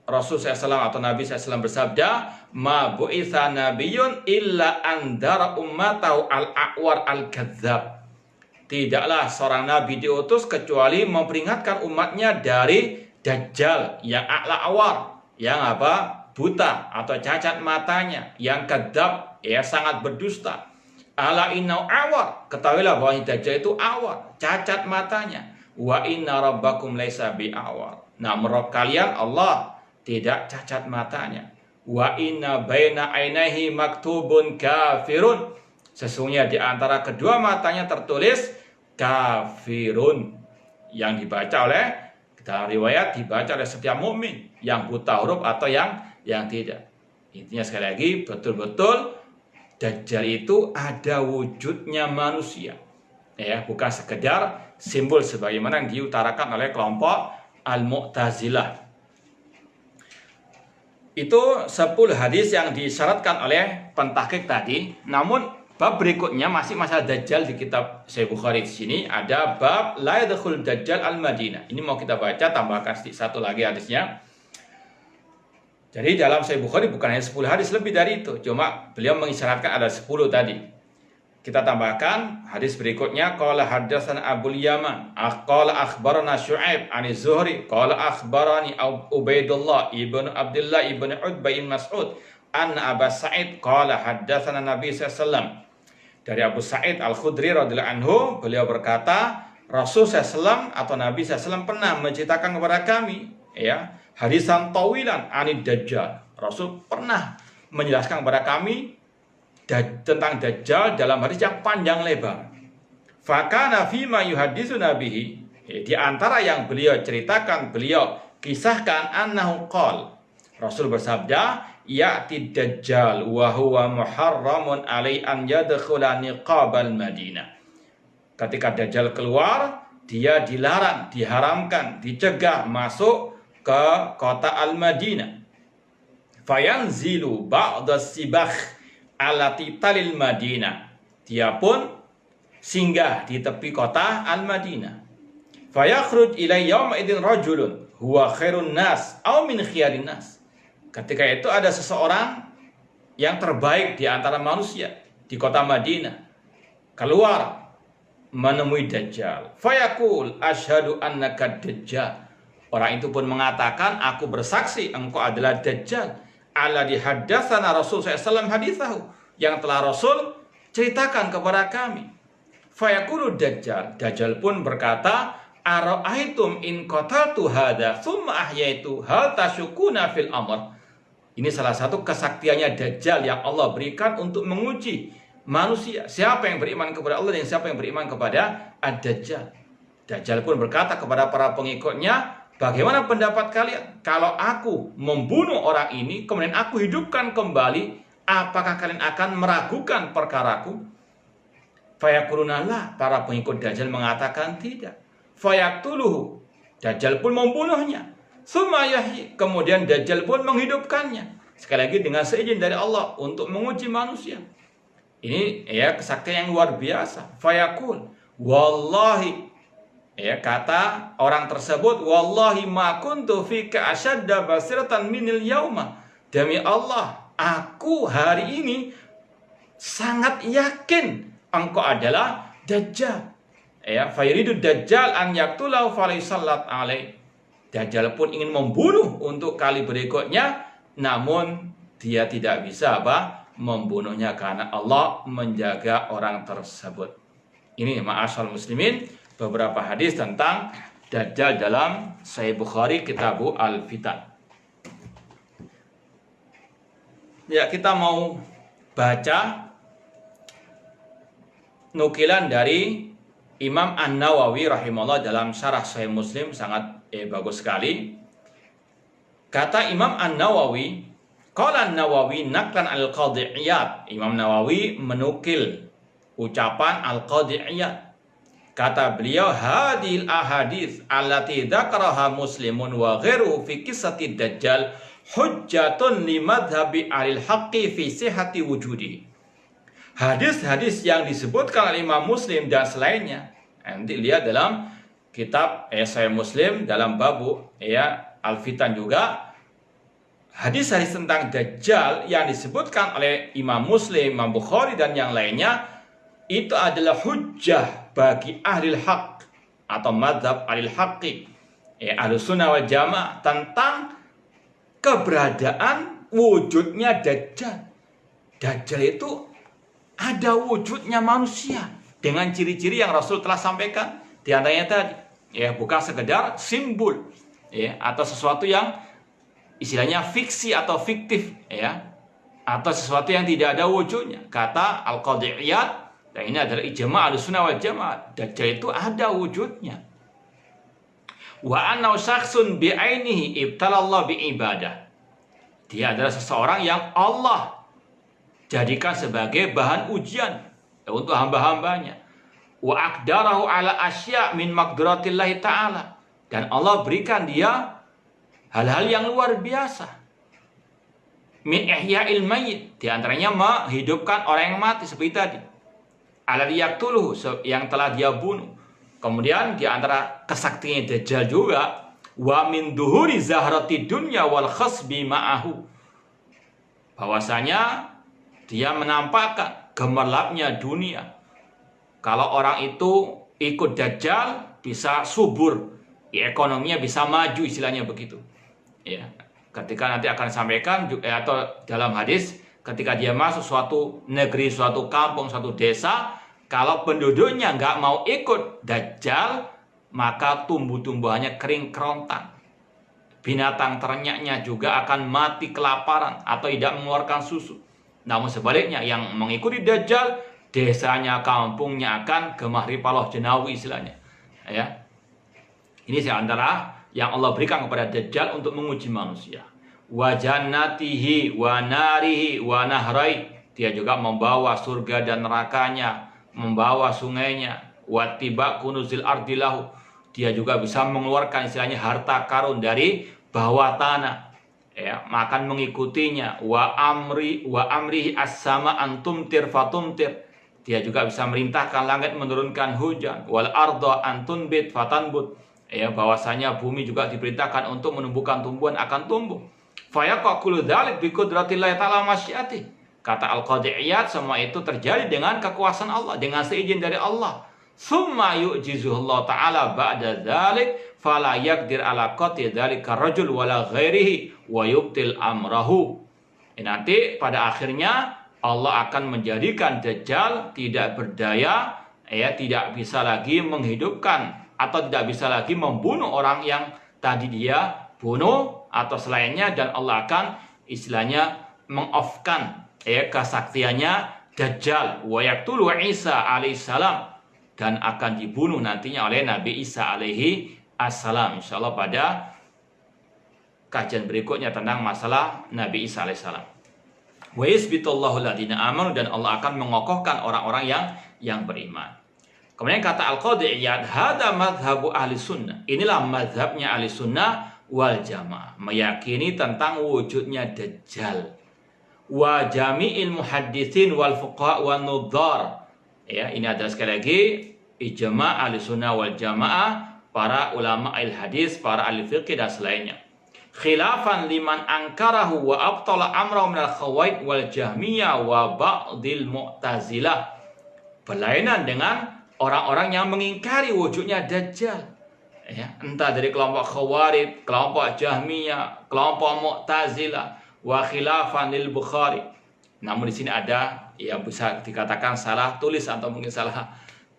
Rasul sallallahu atau Nabi sallallahu bersabda, ma bu'itsa nabiyyun illa andara ummatahu al-a'war al-kadzdzab. Tidaklah seorang nabi diutus kecuali memperingatkan umatnya dari Dajjal yang a'la'awar, yang buta atau cacat matanya, yang kadzab, sangat berdusta. Ala inna awar, ketahuilah bahwa Dajjal itu awar, cacat matanya. Wa inna rabbakum laisa bi'awar, nah Rabb kalian Allah tidak cacat matanya. Wa inna baina ainaihi maktubun kafirun, sesungguhnya di antara kedua matanya tertulis kafirun, yang dibaca oleh, dalam riwayat dibaca oleh setiap mukmin, yang buta huruf atau yang tidak. Intinya sekali lagi, betul-betul Dajjal itu ada wujudnya manusia, bukan sekedar simbol sebagaimana yang diutarakan oleh kelompok Al-Mu'tazilah. Itu 10 hadis yang disyaratkan oleh pentahqiq tadi. Namun bab berikutnya masih masalah Dajjal di kitab Sahih Bukhari. Di sini ada bab la yadkhul Dajjal al-Madinah. Ini mau kita baca, tambahkan satu lagi hadisnya. Jadi dalam Sahih Bukhari bukan hanya 10 hadis, lebih dari itu. Cuma beliau mengisyaratkan ada 10 tadi. Kita tambahkan hadis berikutnya, qala haddatsana Abul Yaman, qala akhbarana Syu'aib an Zuhri, qala akhbarani Ubaidullah ibnu Abdullah ibnu Utbah bin Mas'ud, anna Abu Sa'id qala haddatsana Nabi sallallahu alaihi wasallam. Dari Abu Sa'id Al-Khudri radhiyallahu anhu, beliau berkata, Rasul sallallahu atau Nabi sallallahu pernah menceritakan kepada kami, hadisan tawilan anid Dajjal. Rasul pernah menjelaskan kepada kami tentang Dajjal dalam hadis yang panjang lebar. Fakana fima yuhaddisu nabihi, di antara yang beliau ceritakan, beliau kisahkan, annahu qol, Rasul bersabda, ya'ti Dajjal wa huwa muharramun alai an yadkhula niqabal Madinah. Ketika Dajjal keluar, dia dilarang, diharamkan, dicegah masuk ke kota Al-Madinah. Fayanzilu ba'da sibakh alati talil Madinah. Dia pun singgah di tepi kota Al-Madinah. Fayakhruj ilai yawma idin rajulun huwa khairun nas aw min khiyarin nas. Ketika itu ada seseorang yang terbaik di antara manusia di kota Madinah keluar menemui Dajjal. Fayaqul asyhadu annaka Dajjal. Orang itu pun mengatakan, aku bersaksi engkau adalah Dajjal. Alladzi haddatsana Rasul sallallahu haditsahu, yang telah Rasul ceritakan kepada kami. Fayaqulu Dajjal, Dajjal pun berkata, ara'aitum in qataltu hadza tsumma ahyaitu hal tasyukuna fil amr. Ini salah satu kesaktiannya Dajjal yang Allah berikan untuk menguji manusia. Siapa yang beriman kepada Allah dan siapa yang beriman kepada Ad-Dajjal. Dajjal pun berkata kepada para pengikutnya, bagaimana pendapat kalian kalau aku membunuh orang ini, kemudian aku hidupkan kembali, apakah kalian akan meragukan perkaraku? Fayaquluna la, para pengikut Dajjal mengatakan tidak. Fayaqtuluhu, Dajjal pun membunuhnya. Tsumma yahyi, kemudian Dajjal pun menghidupkannya. Sekali lagi dengan seizin dari Allah untuk menguji manusia. Ini kesaktian yang luar biasa. Fayaqul, wallahi, kata orang tersebut, wallahi ma kuntu fika asyadda basiratan minil yauma. Demi Allah, aku hari ini sangat yakin engkau adalah Dajjal. Ya, fayuridu Dajjal an yaqtulahu falaysallat alaih. Dajjal pun ingin membunuh untuk kali berikutnya, namun dia tidak bisa membunuhnya karena Allah menjaga orang tersebut. Ini ma'asyal muslimin, beberapa hadis tentang Dajjal dalam Sahih Bukhari Kitabu Al-Fitan. Ya, kita mau baca nukilan dari Imam An-Nawawi rahimahullah dalam syarah Sahih Muslim, sangat bagus sekali. Kata Imam An-Nawawi, qala An-Nawawi naklan al-Qadhi Iyad. Imam Nawawi menukil ucapan al-Qadhi Iyad. Kata beliau, hadil ahadits allati dzakaraha Muslimun wa ghairuhu fi qissati Dajjal hujjatun li madhhabi ahli haqqi fi sihhati wujudi. Hadis-hadis yang disebutkan oleh Imam Muslim dan selainnya, nanti lihat dalam kitab Sahih Muslim dalam babu Al-Fitan juga, hadis-hadis tentang Dajjal yang disebutkan oleh Imam Muslim, Imam Bukhari dan yang lainnya, itu adalah hujjah bagi ahli haq atau madhab ahli haqqi, ahli sunnah wal jamaah, tentang keberadaan wujudnya Dajjal. Dajjal itu ada wujudnya manusia dengan ciri-ciri yang Rasul telah sampaikan di antaranya tadi, bukan sekedar simbol atau sesuatu yang istilahnya fiksi atau fiktif, atau sesuatu yang tidak ada wujudnya. Kata Al-Qadhi Iyad, dan ini adalah ijma' Ahlussunnah wal Jamaah, Dajjal itu ada wujudnya. Wa annahu syakhsun bi'ainihi ibtalallah bi'ibadah. Dia adalah seseorang yang Allah jadikan sebagai bahan ujian untuk hamba-hambanya. Wa aqdarahu ala asya' min maqduratillahi ta'ala. Dan Allah berikan dia hal-hal yang luar biasa. Min ihya'il mayyit, di antaranya menghidupkan orang yang mati seperti tadi. Alladzi yaqtuluhu, yang telah dia bunuh. Kemudian di antara kesaktiannya Dajjal juga, wa min duhuri zahrati dunya wal khasbi ma'ahu. Bahwasanya dia menampakkan gemerlapnya dunia. Kalau orang itu ikut Dajjal bisa subur, ekonominya bisa maju, istilahnya begitu. Ketika nanti akan disampaikan atau dalam hadis, ketika dia masuk suatu negeri, suatu kampung, suatu desa, kalau penduduknya nggak mau ikut Dajjal, maka tumbuh-tumbuhannya kering kerontang. Binatang ternaknya juga akan mati kelaparan atau tidak mengeluarkan susu. Namun sebaliknya, yang mengikuti Dajjal, desanya, kampungnya akan gemah ripaloh jenawi, istilahnya. Ini seantara yang Allah berikan kepada Dajjal untuk menguji manusia. Wa jannatihi wa narihi wa nahrai. Dia juga membawa surga dan nerakanya, membawa sungainya. Wa tiba kunuzil ardilahu. Dia juga bisa mengeluarkan istilahnya harta karun dari bawah tanah. Makan mengikutinya. Wa amrihi as-sama antumtir fatumtir. Dia juga bisa merintahkan langit menurunkan hujan. Wal arda antunbit fatanbut. Bahwasanya bumi juga diperintahkan untuk menumbuhkan tumbuhan, akan tumbuh. Fayaqulu dzalik bi qudratillahi ta'ala masyiati. Kata Al-Qadhi Iyad, semua itu terjadi dengan kekuasaan Allah, dengan seizin dari Allah. Summa yu'jizuhullah ta'ala ba'da dzalik fala yaqdir ala qati dzalika rajul wala ghairihi wa yubtil amrahu. Nanti pada akhirnya Allah akan menjadikan Dajjal tidak berdaya, tidak bisa lagi menghidupkan atau tidak bisa lagi membunuh orang yang tadi dia bunuh atau selainnya, dan Allah akan istilahnya meng-off-kan kesaktiannya Dajjal. Wa yaqtulu Isa alaihissalam, dan akan dibunuh nantinya oleh Nabi Isa alaihi assalam. Insyaallah pada kajian berikutnya tentang masalah Nabi Isa alaihissalam. Wa yasbitullahu alladziina amanu, dan Allah akan mengokohkan orang-orang yang beriman. Kemudian kata Al-Qadhi Iyad, hada madhabu ahli sunnah. Inilah madhabnya ahli sunnah wal jamaah, meyakini tentang wujudnya Dajjal. Wa jami'il muhadditsin wal fuqaha wan nudhar. Ini adalah sekali lagi ijma' ahli sunnah wal jamaah, para ulama al hadis, para ahli fiqh dan selainnya. khilafan liman angkarahu wa abtala amrahu minal khawaid wal jahmiyah wa ba'dil mu'tazilah. Berlainan dengan orang-orang yang mengingkari wujudnya Dajjal, ya, entah dari kelompok Khawarij, kelompok Jahmiyah, kelompok Mu'tazilah, wa khilafan lil Bukhari. Namun di sini ada, ya, bisa dikatakan salah tulis atau mungkin salah,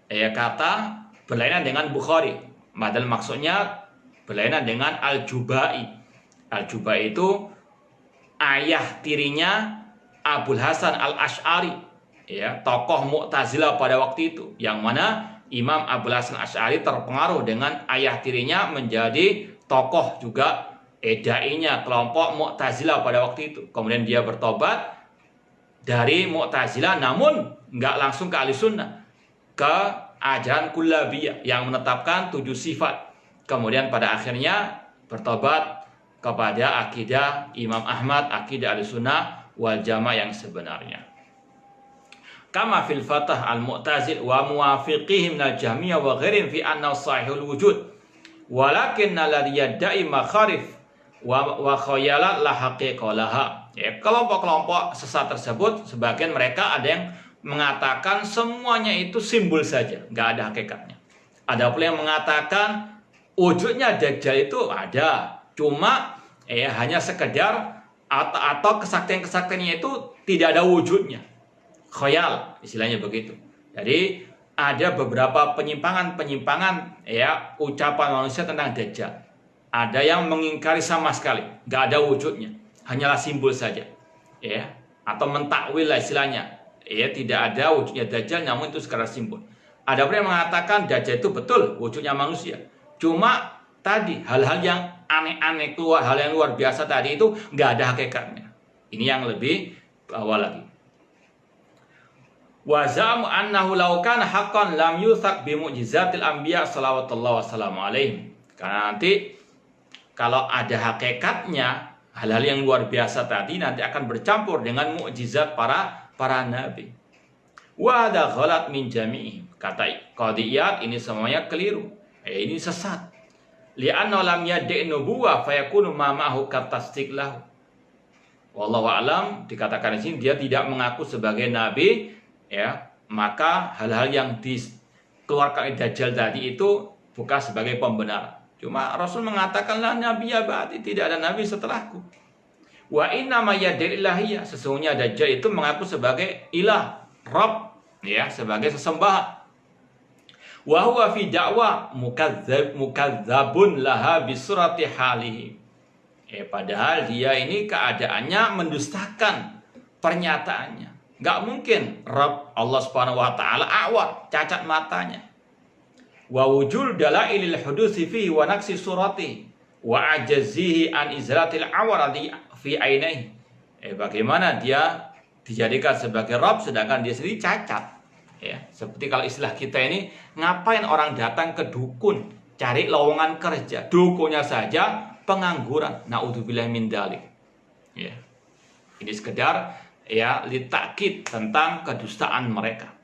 ya, kata berlainan dengan Bukhari. Padahal maksudnya berlainan dengan Al-Jubai. Al-Jubai itu ayah tirinya Abul Hasan Al-Asy'ari, ya, tokoh Mu'tazilah pada waktu itu, yang mana Imam Abul Hasan Asy'ari terpengaruh dengan ayah tirinya menjadi tokoh juga dai-nya kelompok Mu'tazilah pada waktu itu. Kemudian dia bertobat dari Mu'tazilah, namun nggak langsung ke Ahlussunnah, ke ajaran Kullabiyah yang menetapkan 7 sifat. Kemudian pada akhirnya bertobat kepada akidah Imam Ahmad, akidah Ahlussunnah wal Jamaah yang sebenarnya. Kama fil Fathah al-Mu'tazil wa muwafiqihim minal Jahmiyah wa ghairihim fi annahu sahihul wujud walakin alladhi yadda'i makharif wa khayalat la haqiqalaha. Ya, kelompok-kelompok sesat tersebut, sebagian mereka ada yang mengatakan semuanya itu simbol saja, nggak ada hakikatnya. Ada pula yang mengatakan wujudnya Dajjal itu ada, cuma hanya sekedar atau kesaktian-kesaktiannya itu tidak ada wujudnya, khayal istilahnya begitu. Jadi ada beberapa penyimpangan ya ucapan manusia tentang Dajjal. Ada yang mengingkari sama sekali, nggak ada wujudnya, hanyalah simbol saja, ya, atau mentakwil lah istilahnya, ya, tidak ada wujudnya Dajjal, namun itu sekadar simbol. Ada pula yang mengatakan Dajjal itu betul wujudnya manusia, cuma tadi hal-hal yang aneh-aneh keluar, hal yang luar biasa tadi itu nggak ada hakikatnya. Ini yang lebih bawah lagi. Wa za'amu annahu law kana haqqan lam yuthaq bi mu'jizatil anbiya sallallahu wasallam alaihim. Karena nanti kalau ada hakikatnya, hal-hal yang luar biasa tadi nanti akan bercampur dengan mukjizat para nabi. Wa hadza ghalat min jami'i. Kata Qadiyat, ini semuanya keliru. Ini sesat. Li'anna lam yad'i nubuwah fayakunu ma ma'hu katasdiq lahu. Wallahu a'lam, dikatakan di sini dia tidak mengaku sebagai nabi, ya, maka hal-hal yang dikeluarkan oleh Dajjal tadi itu bukan sebagai pembenar. Cuma Rasul mengatakan la nabiyya ba'di, tidak ada nabi setelahku. Wa inna ma yad'i ilahiyah, sesungguhnya Dajjal itu mengaku sebagai ilah, Rabb, ya, sebagai sesembahan. Wa huwa fi da'wa mukadzabun laha bisurati halihi. Padahal dia ini keadaannya mendustakan pernyataannya. Nggak mungkin Rabb Allah Subhanahu wa taala awar, cacat matanya. Wa wujul dalailil hudusi fihi wa naqsi surati wa ajazihi an izratil awaradi fi ainaihi. Bagaimana dia dijadikan sebagai Rabb sedangkan dia sendiri cacat? Ya, seperti kalau istilah kita ini, ngapain orang datang ke dukun cari lowongan kerja, dukunnya saja pengangguran. Naudzubillah min dzalik. Ya. Ini sekedar ya litakid tentang kedustaan mereka.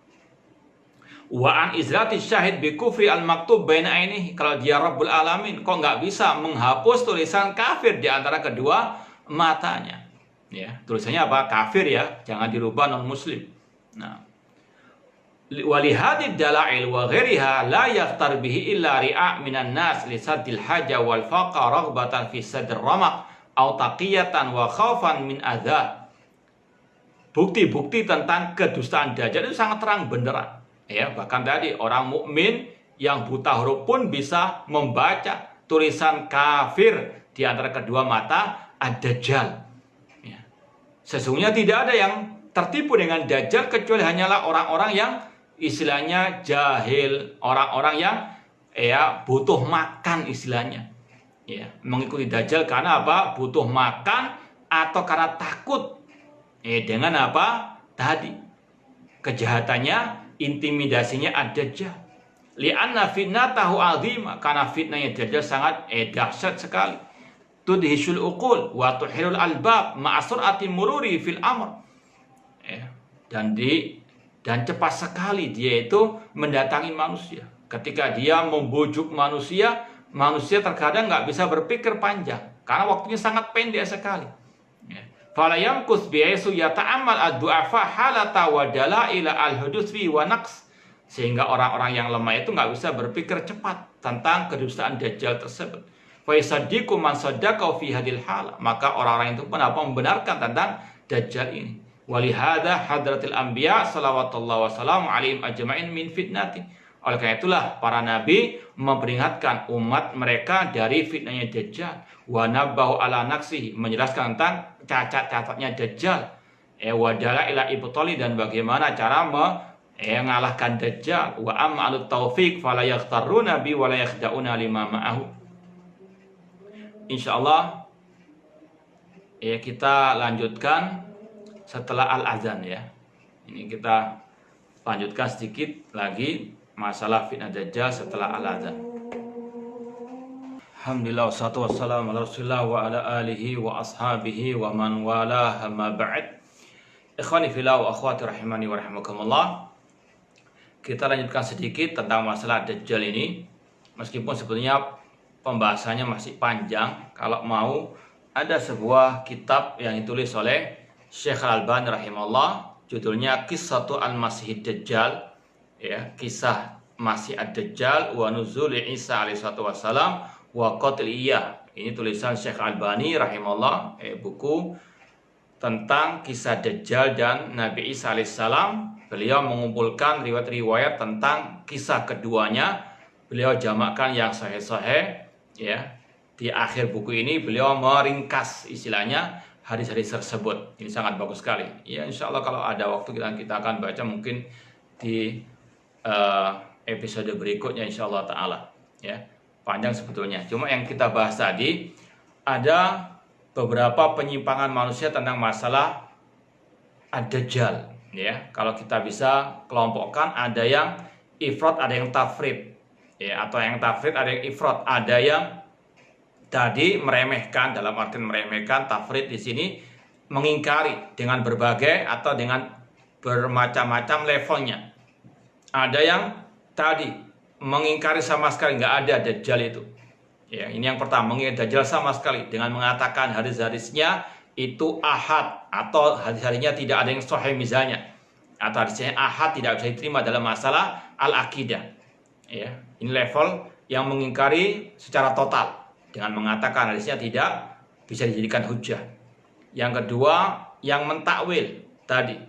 Wa an izrati syahid bi kufri al maktub baina ainihi. Kalau dia Rabbul Alamin, kok nggak bisa menghapus tulisan kafir di antara kedua matanya? Ya, tulisannya apa? Kafir, ya, jangan dirubah non muslim. Nah, walihadid dalail wa ghairiha la yaftar bihi illa ri'a minan nas li saddil haja wal faqa raghbatan fi sadr ramaq aw taqiyatan wa khaufan min adza. Bukti-bukti tentang kedustaan Dajjal itu sangat terang benderang, ya, bahkan tadi orang mukmin yang buta huruf pun bisa membaca tulisan kafir di antara kedua mata ad-Dajjal, ya. Sesungguhnya tidak ada yang tertipu dengan Dajjal kecuali hanyalah orang-orang yang istilahnya jahil, orang-orang yang ya butuh makan istilahnya, ya, mengikuti Dajjal karena apa? Butuh makan atau karena takut dengan apa? Tadi kejahatannya, intimidasinya ad-Dajjal. Li'anna fitnatahu 'azimah, karena fitnahnya Dajjal sangat dahsyat sekali. Tudhishul uqul wa tuhilul albab ma'a sur'ati mururi fil amr. Dan cepat sekali dia itu mendatangi manusia. Ketika dia membujuk manusia, manusia terkadang nggak bisa berpikir panjang. karena waktunya sangat pendek sekali. Ya. Fala yamkus bi'aisu yata'ammal ad-du'afa halata wa dalaila al-huduswi wa naqs. Sehingga orang-orang yang lemah itu nggak bisa berpikir cepat tentang kedustaan Dajjal tersebut. Fa yasaddiqu man saddaqa fi hadil hal. Maka orang-orang itu pun membenarkan tentang Dajjal ini. Walihada hadratil anbiya salawatullah wassalamu alaihim ajma'in min fitnati. Oleh karena itulah para nabi memperingatkan umat mereka dari fitnahnya Dajjal. Wa nabbahu ala naqsihi, menjelaskan tentang cacat-cacatnya Dajjal. Wa dalaila ibtali, dan bagaimana cara mengalahkan Dajjal. Wa am'alut taufiq fala yaghtarruna bi wa la yakhda'una lima ma'ahu. Insyaallah kita lanjutkan setelah al-azan ya. Ini kita lanjutkan sedikit lagi masalah fitnah Dajjal setelah al-azan. Alhamdulillah wassalatu wassalamu ala Rasulillah wa ala alihi wa ashabihi wa man wala, amma ba'd. Ikhwani fillah wa akhwati rahimani wa rahimakumullah. Kita lanjutkan sedikit tentang masalah Dajjal ini. Meskipun sebetulnya pembahasannya masih panjang, kalau mau ada sebuah kitab yang ditulis oleh Syekh Al-Albani rahimahullah, judulnya Qissatu al-Masih Dajjal, ya, kisah Masih ad-Dajjal wa nuzuli Isa alaihi wassalam wa qatliyah. Ini tulisan Syekh Al-Albani rahimahullah, buku tentang kisah Dajjal dan Nabi Isa alaihissalam. Beliau mengumpulkan riwayat-riwayat tentang kisah keduanya. Beliau jamakkan yang sahih-sahih, ya. Di akhir buku ini beliau meringkas istilahnya hadis-hadis tersebut. Ini sangat bagus sekali. Ya, insya Allah kalau ada waktu kita akan baca mungkin di episode berikutnya insya Allah Ta'ala. Ya, panjang sebetulnya. Cuma yang kita bahas tadi, ada beberapa penyimpangan manusia tentang masalah ad-Dajjal. Ya, kalau kita bisa kelompokkan, ada yang ifrat, ada yang tafrid. Ya, atau yang tafrid, ada yang ifrat, ada yang tadi meremehkan, dalam arti meremehkan. Tafrid di sini mengingkari dengan berbagai atau dengan bermacam-macam levelnya. Ada yang tadi mengingkari sama sekali, nggak ada Dajjal itu. Ya, ini yang pertama, mengingkari Dajjal sama sekali dengan mengatakan hadis-hadisnya itu ahad, atau hadis-hadisnya tidak ada yang sahih misalnya, atau hadisnya ahad tidak bisa diterima dalam masalah al-aqidah. Ya, ini level yang mengingkari secara total dengan mengatakan hadisnya tidak bisa dijadikan hujah. Yang kedua, yang mentakwil tadi.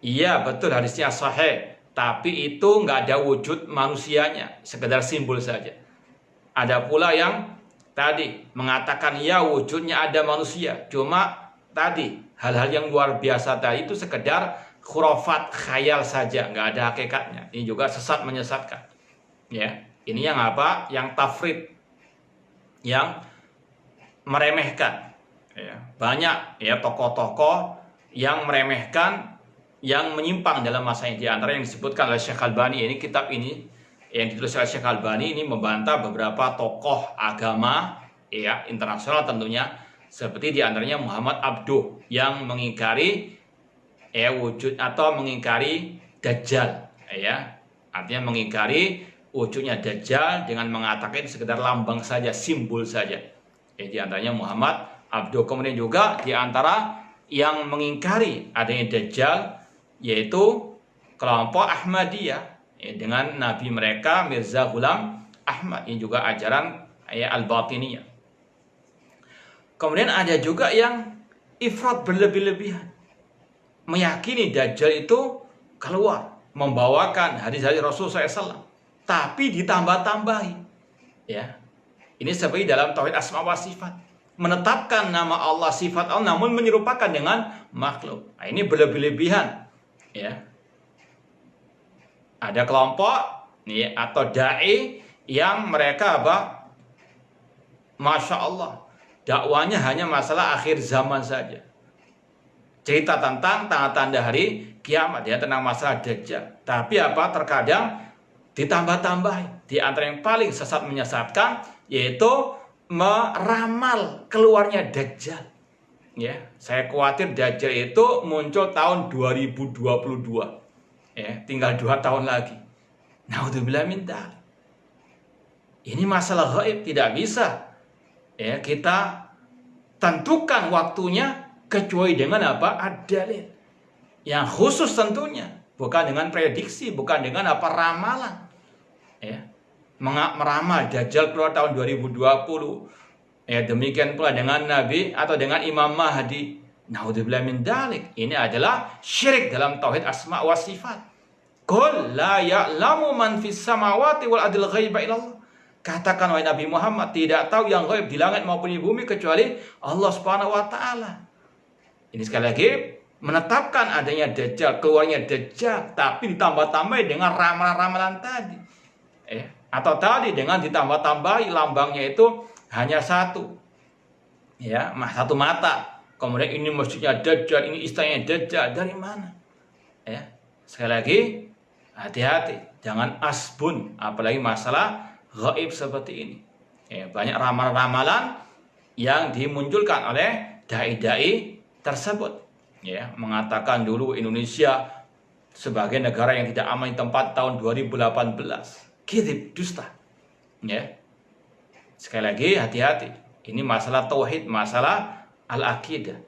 Iya, betul hadisnya sahih, tapi itu nggak ada wujud manusianya, sekedar simbol saja. Ada pula yang tadi mengatakan ya wujudnya ada manusia, cuma tadi hal-hal yang luar biasa tadi itu sekedar khurafat, khayal saja, nggak ada hakikatnya. Ini juga sesat, menyesatkan. Ya, ini yang apa? Yang tafrid, yang meremehkan. Ya, banyak ya tokoh-tokoh yang meremehkan, yang menyimpang dalam masa ini. Di antara yang disebutkan oleh Syekh Al-Albani, ini kitab ini yang ditulis oleh Syekh Al-Albani ini membantah beberapa tokoh agama ya internasional tentunya, seperti di antaranya Muhammad Abduh yang mengingkari wujud atau mengingkari Dajjal, ya. Artinya mengingkari wujudnya Dajjal dengan mengatakan sekedar lambang saja, simbol saja. Di antaranya Muhammad Abduh. Kemudian juga di antara yang mengingkari adanya Dajjal yaitu kelompok Ahmadiyah dengan nabi mereka Mirza Ghulam Ahmad. Ini juga ajaran Al-Batiniyah. Kemudian ada juga yang ifrat, berlebih-lebihan, meyakini Dajjal itu keluar membawakan hadis-hadis Rasulullah SAW, tapi ditambah-tambahi. Ya, ini seperti dalam tauhid asma wa sifat, menetapkan nama Allah, sifat Allah, namun menyerupakan dengan makhluk. Nah, ini berlebih-lebihan. Ya, ada kelompok nih atau dai yang mereka apa? Masya Allah, dakwanya hanya masalah akhir zaman saja. Cerita tentang tanda-tanda hari kiamat, ya, tentang masalah Dajjal. Tapi apa? Terkadang ditambah-tambah. Di antara yang paling sesat, menyesatkan, yaitu meramal keluarnya Dajjal. Ya, saya khawatir Dajjal itu muncul tahun 2022. Ya, tinggal 2 tahun lagi. Naudzubillah min dzalik. Ini masalah gaib, tidak bisa ya kita tentukan waktunya kecuali dengan apa? Ad-dalil. Yang khusus tentunya, bukan dengan prediksi, bukan dengan apa ramalan. Ya. Meramal Dajjal keluar tahun 2020. Ya, demikian pula dengan Nabi atau dengan Imam Mahdi. Naudzubillah min dzalik. Ini adalah syirik dalam tauhid asma wa sifat. Qul la ya'lamu man fis samawati wal ardil ghaiba illallah. Katakan wahai Nabi Muhammad, tidak tahu yang gaib di langit maupun di bumi kecuali Allah Subhanahu wa taala. Ini sekali lagi menetapkan adanya Dajjal, keluarnya Dajjal, tapi ditambah-tambahi dengan ramalan-ramalan tadi. Atau tadi dengan ditambah-tambahi lambangnya itu hanya satu. Ya, satu mata. Kemudian ini masjidnya Dajjal, ini istananya Dajjal. Dari mana? Ya. Sekali lagi, hati-hati, jangan asbun, apalagi masalah gaib seperti ini. Ya, banyak ramalan-ramalan yang dimunculkan oleh dai-dai tersebut. Ya, mengatakan dulu Indonesia sebagai negara yang tidak aman di tempat tahun 2018. Kidib, dusta. Ya. Sekali lagi, hati-hati. Ini masalah tauhid, masalah al-aqidah.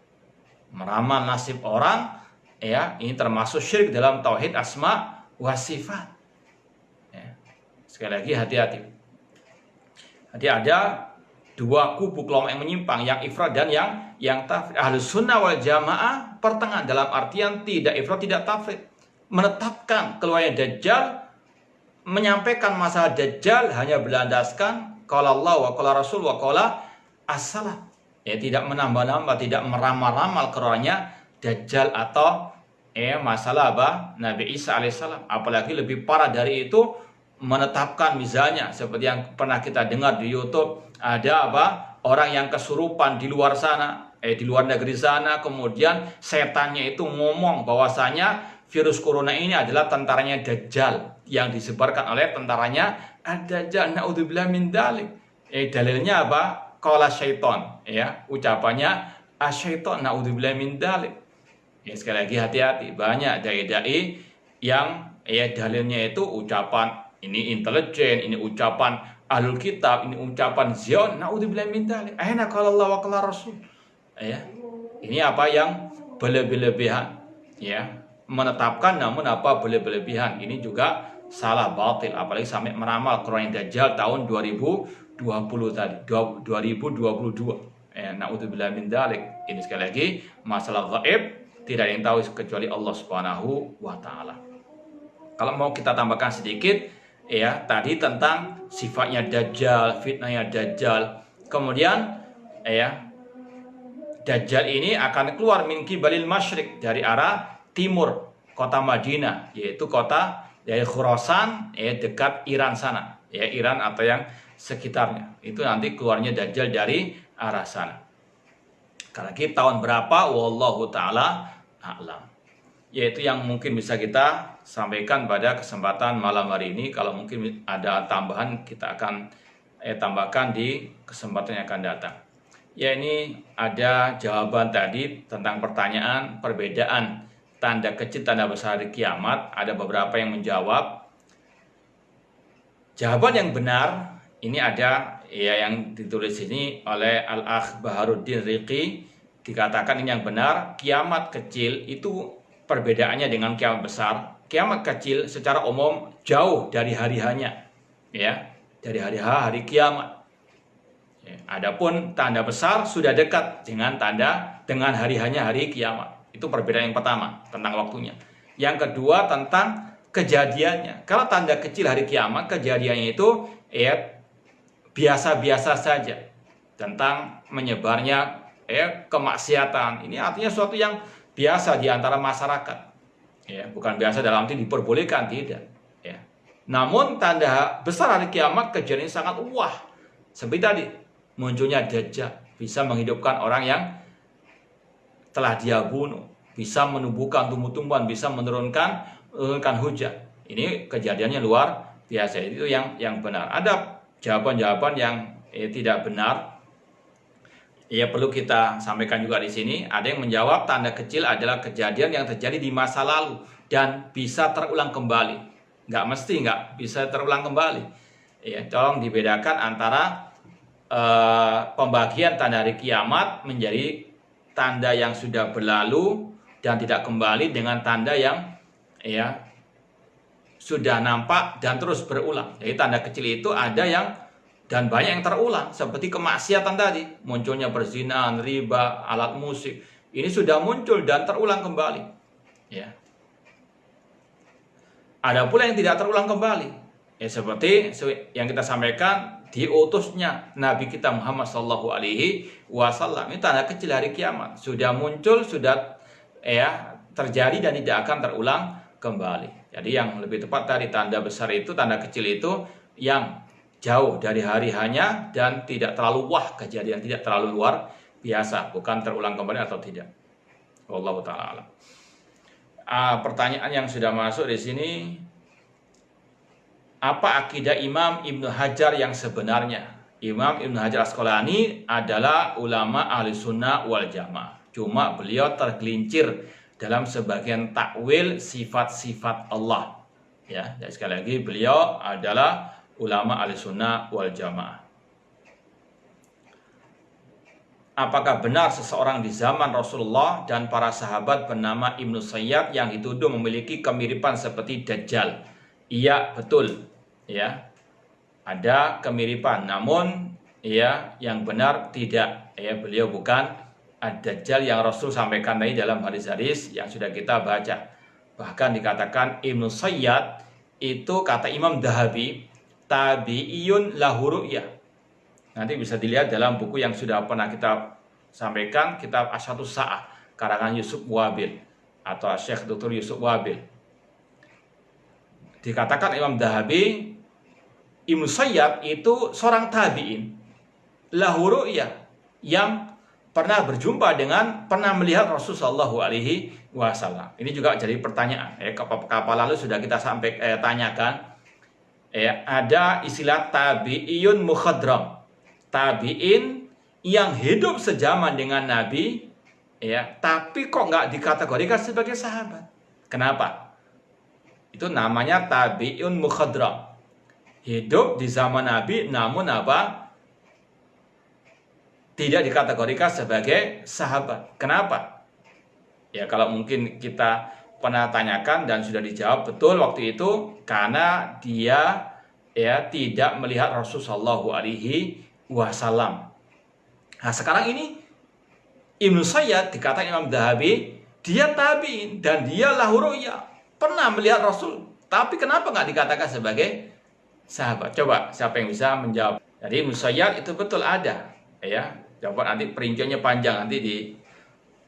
Meramal nasib orang, ya, ini termasuk syirik dalam tauhid asma wa sifat. Ya. Sekali lagi, hati-hati. Jadi ada dua kubu kelompok yang menyimpang, yang ifrat dan yang tafrid. Ahlus sunnah wal jamaah pertengahan, dalam artian tidak ifrat, tidak tafrid. Menetapkan keluarnya Dajjal, menyampaikan masalah Dajjal hanya berlandaskan qala Allah wa qala Rasul wa qala as-salaf. Ya, tidak menambah-nambah, tidak meramal-ramal keluarnya Dajjal atau masalah apa? Nabi Isa alaihissalam. Apalagi lebih parah dari itu, menetapkan misalnya seperti yang pernah kita dengar di YouTube, ada apa? Orang yang kesurupan di luar sana, di luar negeri sana, kemudian setannya itu ngomong bahwasanya virus corona ini adalah tentaranya Dajjal yang disebarkan oleh tentaranya Ad-Dajjal. Naudzubillah min dzalik. Dalilnya apa? Qala syaiton, ya, ucapannya asyaiton. Naudzubillah min dzalik. Ya, sekali lagi hati-hati, banyak dai-dai yang dalilnya itu ucapan ini intelijen, ini ucapan ahlul kitab, ini ucapan zion. Naudzubillah min dzalik. Aina qala Allah wa qala Rasul. Ya. Ini apa yang berlebihan, ya. Menetapkan namun apa berlebihan, ini juga salah, batil. Apalagi sampai meramal keluarnya Dajjal tahun 2020 tadi, 2022. Naudzubillah min dzalik. Ini sekali lagi masalah gaib, tidak ada yang tahu kecuali Allah Subhanahu wa taala. Kalau mau kita tambahkan sedikit, ya, tadi tentang sifatnya Dajjal, fitnahnya Dajjal. Kemudian Dajjal ini akan keluar min qibalil masyriq, dari arah timur kota Madinah, yaitu kota dari Khurasan, dekat Iran sana, ya, Iran atau yang sekitarnya. Itu nanti keluarnya Dajjal dari arah sana. Karena kita tahun berapa, wallahu taala a'lam. Yaitu yang mungkin bisa kita sampaikan pada kesempatan malam hari ini. Kalau mungkin ada tambahan, kita akan tambahkan di kesempatan yang akan datang. Ya, ini ada jawaban tadi tentang pertanyaan perbedaan tanda kecil, tanda besar hari kiamat. Ada beberapa yang menjawab. Jawaban yang benar ini ada, ya, yang ditulis ini oleh Al-Akh Baharuddin Riqi. Dikatakan ini yang benar, kiamat kecil itu perbedaannya dengan kiamat besar. Kiamat kecil secara umum jauh dari hari-hanya, ya, dari hari kiamat. Ya, adapun tanda besar sudah dekat dengan hari-hanya hari kiamat. Itu perbedaan yang pertama tentang waktunya. Yang kedua tentang kejadiannya. Kalau tanda kecil hari kiamat, kejadiannya itu biasa-biasa saja, tentang menyebarnya kemaksiatan. Ini artinya suatu yang biasa di antara masyarakat. Ya, bukan biasa dalam arti diperbolehkan, tidak. Ya. Namun tanda besar hari kiamat kejadiannya sangat wah. Seperti tadi, munculnya Dajjal, bisa menghidupkan orang yang telah dia bunuh, bisa menumbuhkan tumbuh-tumbuhan, bisa menurunkan hujan. Ini kejadiannya luar biasa. Itu yang benar. Ada jawaban-jawaban yang tidak benar. Ya, perlu kita sampaikan juga di sini. Ada yang menjawab tanda kecil adalah kejadian yang terjadi di masa lalu dan bisa terulang kembali. Nggak mesti nggak bisa terulang kembali. Ya, tolong dibedakan antara pembagian tanda hari kiamat menjadi tanda yang sudah berlalu dan tidak kembali dengan tanda yang sudah nampak dan terus berulang. Jadi tanda kecil itu ada yang dan banyak yang terulang, seperti kemaksiatan tadi, munculnya perzinahan, riba, alat musik. Ini sudah muncul dan terulang kembali. Ya. Ada pula yang tidak terulang kembali. Ya, seperti yang kita sampaikan, diutusnya Nabi kita Muhammad SAW. Ini tanda kecil hari kiamat. Sudah muncul, sudah terjadi dan tidak akan terulang kembali. Jadi yang lebih tepat tadi, tanda besar itu, tanda kecil itu yang jauh dari hari hanya dan tidak terlalu wah kejadian, tidak terlalu luar biasa, bukan terulang kembali atau tidak. Wallahu ta'ala alam. Pertanyaan yang sudah masuk di sini, apa akidah Imam Ibnu Hajar yang sebenarnya? Imam Ibnu Hajar Asqalani adalah ulama ahli sunnah wal jamaah. Cuma beliau tergelincir dalam sebagian takwil sifat-sifat Allah. Ya, dan sekali lagi beliau adalah ulama ahli sunnah wal jamaah. Apakah benar seseorang di zaman Rasulullah dan para sahabat bernama Ibnu Sayyad yang dituduh memiliki kemiripan seperti Dajjal? Iya, betul. Ya, ada kemiripan. Namun, yang benar tidak. Beliau bukan Ad-Dajjal yang Rasul sampaikan tadi dalam hadis-hadis yang sudah kita baca. Bahkan dikatakan Ibnu Sayyad itu kata Imam Dahabi, tabi'iyun lahu ru'yah. Nanti bisa dilihat dalam buku yang sudah pernah kita sampaikan, kitab Asyatus Sa'ah, karangan Yusuf Wabil atau Syekh Dr. Yusuf Wabil. Dikatakan Imam Dahabi, Ibnu Sayyad itu seorang tabi'in lahu ru'yah, yang pernah berjumpa dengan, pernah melihat Rasulullah SAW. Ini juga jadi pertanyaan. Kapan lalu sudah kita tanyakan. Ada istilah tabi'iyun mukhadram, tabi'in yang hidup sejaman dengan Nabi, tapi kok nggak dikategorikan sebagai sahabat. Kenapa? Itu namanya tabi'un mukhadram, hidup di zaman Nabi namun tidak dikategorikan sebagai sahabat. Kenapa? Ya, kalau mungkin kita pernah tanyakan dan sudah dijawab betul waktu itu, karena dia tidak melihat Rasulullah SAW. Nah, sekarang ini Ibnu Sayyad dikatakan Imam Dahabi, dia tabi'in dan dia lahu ru'yah, pernah melihat Rasul, tapi kenapa nggak dikatakan sebagai sahabat? Coba siapa yang bisa menjawab? Jadi Ibnu Sayyad itu betul ada, Coba nanti perinciannya panjang, nanti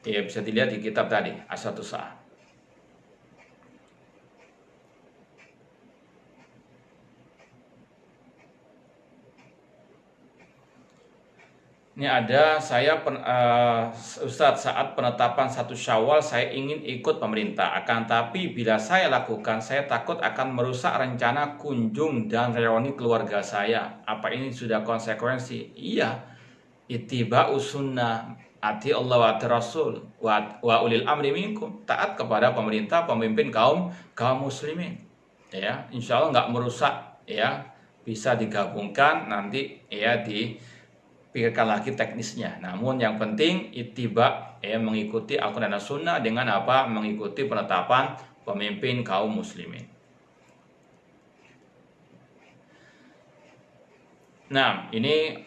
bisa dilihat di kitab tadi Asyatus Sa'ah. Ini ada, Ustadz, saat penetapan 1 Syawal saya ingin ikut pemerintah, akan tapi bila saya lakukan, saya takut akan merusak rencana kunjung dan reuni keluarga saya. Apa ini sudah konsekuensi? Iya, ittiba'u sunnah, ati Allah wa ati Rasul wa ulil amri minkum, taat kepada pemerintah, pemimpin kaum muslimin. Insya Allah nggak merusak, bisa digabungkan nanti dipikirkan lagi teknisnya. Namun yang penting ittiba, mengikuti Al-Quran dan Sunnah dengan apa? Mengikuti penetapan pemimpin kaum muslimin. Nah, ini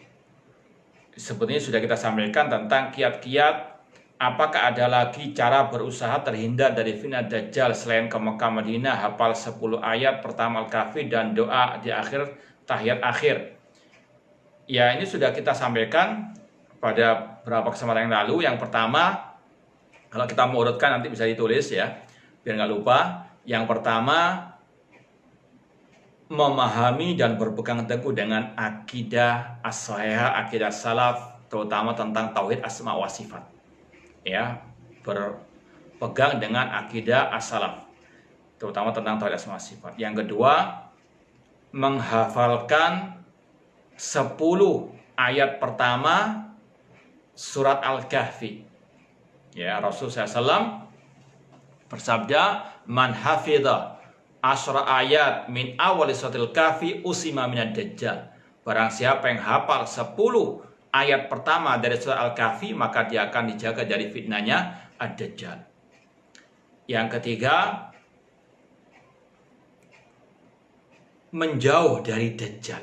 sebetulnya sudah kita sampaikan tentang kiat-kiat. Apakah ada lagi cara berusaha terhindar dari fitnah Dajjal selain ke Mekah Madinah, hafal 10 ayat pertama Al-Kahfi dan doa di akhir tahiyat akhir? Ya, ini sudah kita sampaikan pada beberapa kesempatan yang lalu. Yang pertama, kalau kita mau urutkan nanti bisa ditulis ya, biar nggak lupa. Yang pertama, memahami dan berpegang teguh dengan akidah as-sahihah, akidah salaf, terutama tentang tauhid asma wa sifat. Berpegang dengan akidah as-salaf, terutama tentang tauhid asma wa sifat. Yang kedua, menghafalkan 10 ayat pertama surat Al-Kahfi. Rasulullah SAW bersabda, man hafidha 10 ayat min awali suratil kahfi usima minad dajjal. Barang siapa yang hafal 10 ayat pertama dari surah Al-Kahfi, maka dia akan dijaga dari fitnahnya Ad-Dajjal. Yang ketiga, menjauh dari Dajjal.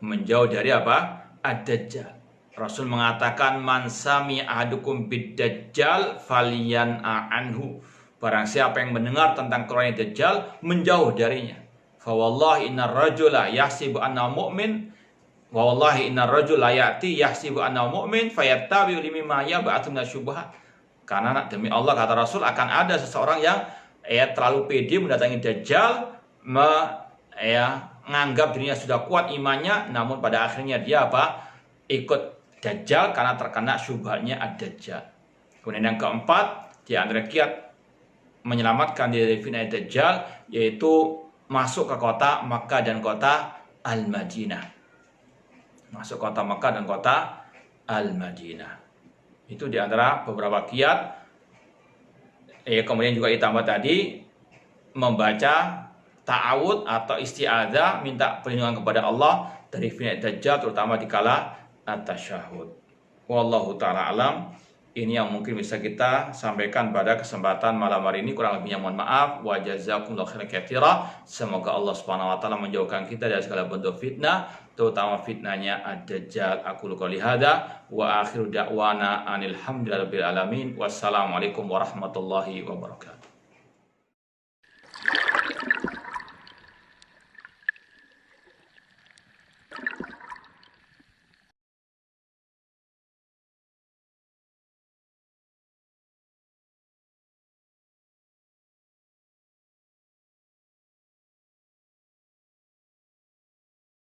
Menjauh dari apa? Ad-Dajjal. Rasul mengatakan, man sami ahadukum bid-Dajjal falyan'a anhu. Barang siapa yang mendengar tentang keluarnya Dajjal, menjauh darinya. Fa wallahi innar rajula yahsibu annahu mu'min wa wallahi innar rajula ya'ti yahsibu annahu mu'min fayattabi'u limma yab'athu minasyubhat. Karena demi Allah, kata Rasul, akan ada seseorang yang terlalu pede mendatangi Dajjal, menganggap dirinya sudah kuat imannya, namun pada akhirnya dia ikut Dajjal karena terkena syubhatnya Ad-Dajjal. Kemudian yang keempat, di antara kiat menyelamatkan diri dari fitnah Dajjal, yaitu masuk ke kota Makkah dan kota Al-Madinah. Masuk kota Makkah dan kota Al-Madinah. Itu di antara beberapa kiat. Kemudian juga ditambah tadi, membaca ta'awud atau isti'adzah, minta perlindungan kepada Allah dari fitnah Dajjal, terutama di kala at-tasyahud. Wallahu ta'ala alam. Ini yang mungkin bisa kita sampaikan pada kesempatan malam hari ini. Kurang lebihnya mohon maaf. Wa jazakumullahu khairan katsira. Semoga Allah Subhanahu wa taala menjauhkan kita dari segala bentuk fitnah, terutama fitnahnya Ad-Dajjal. Aqulu qouli hadza wa akhiru da'wana anil hamdulillahi rabbil alamin. Wassalamualaikum warahmatullahi wabarakatuh.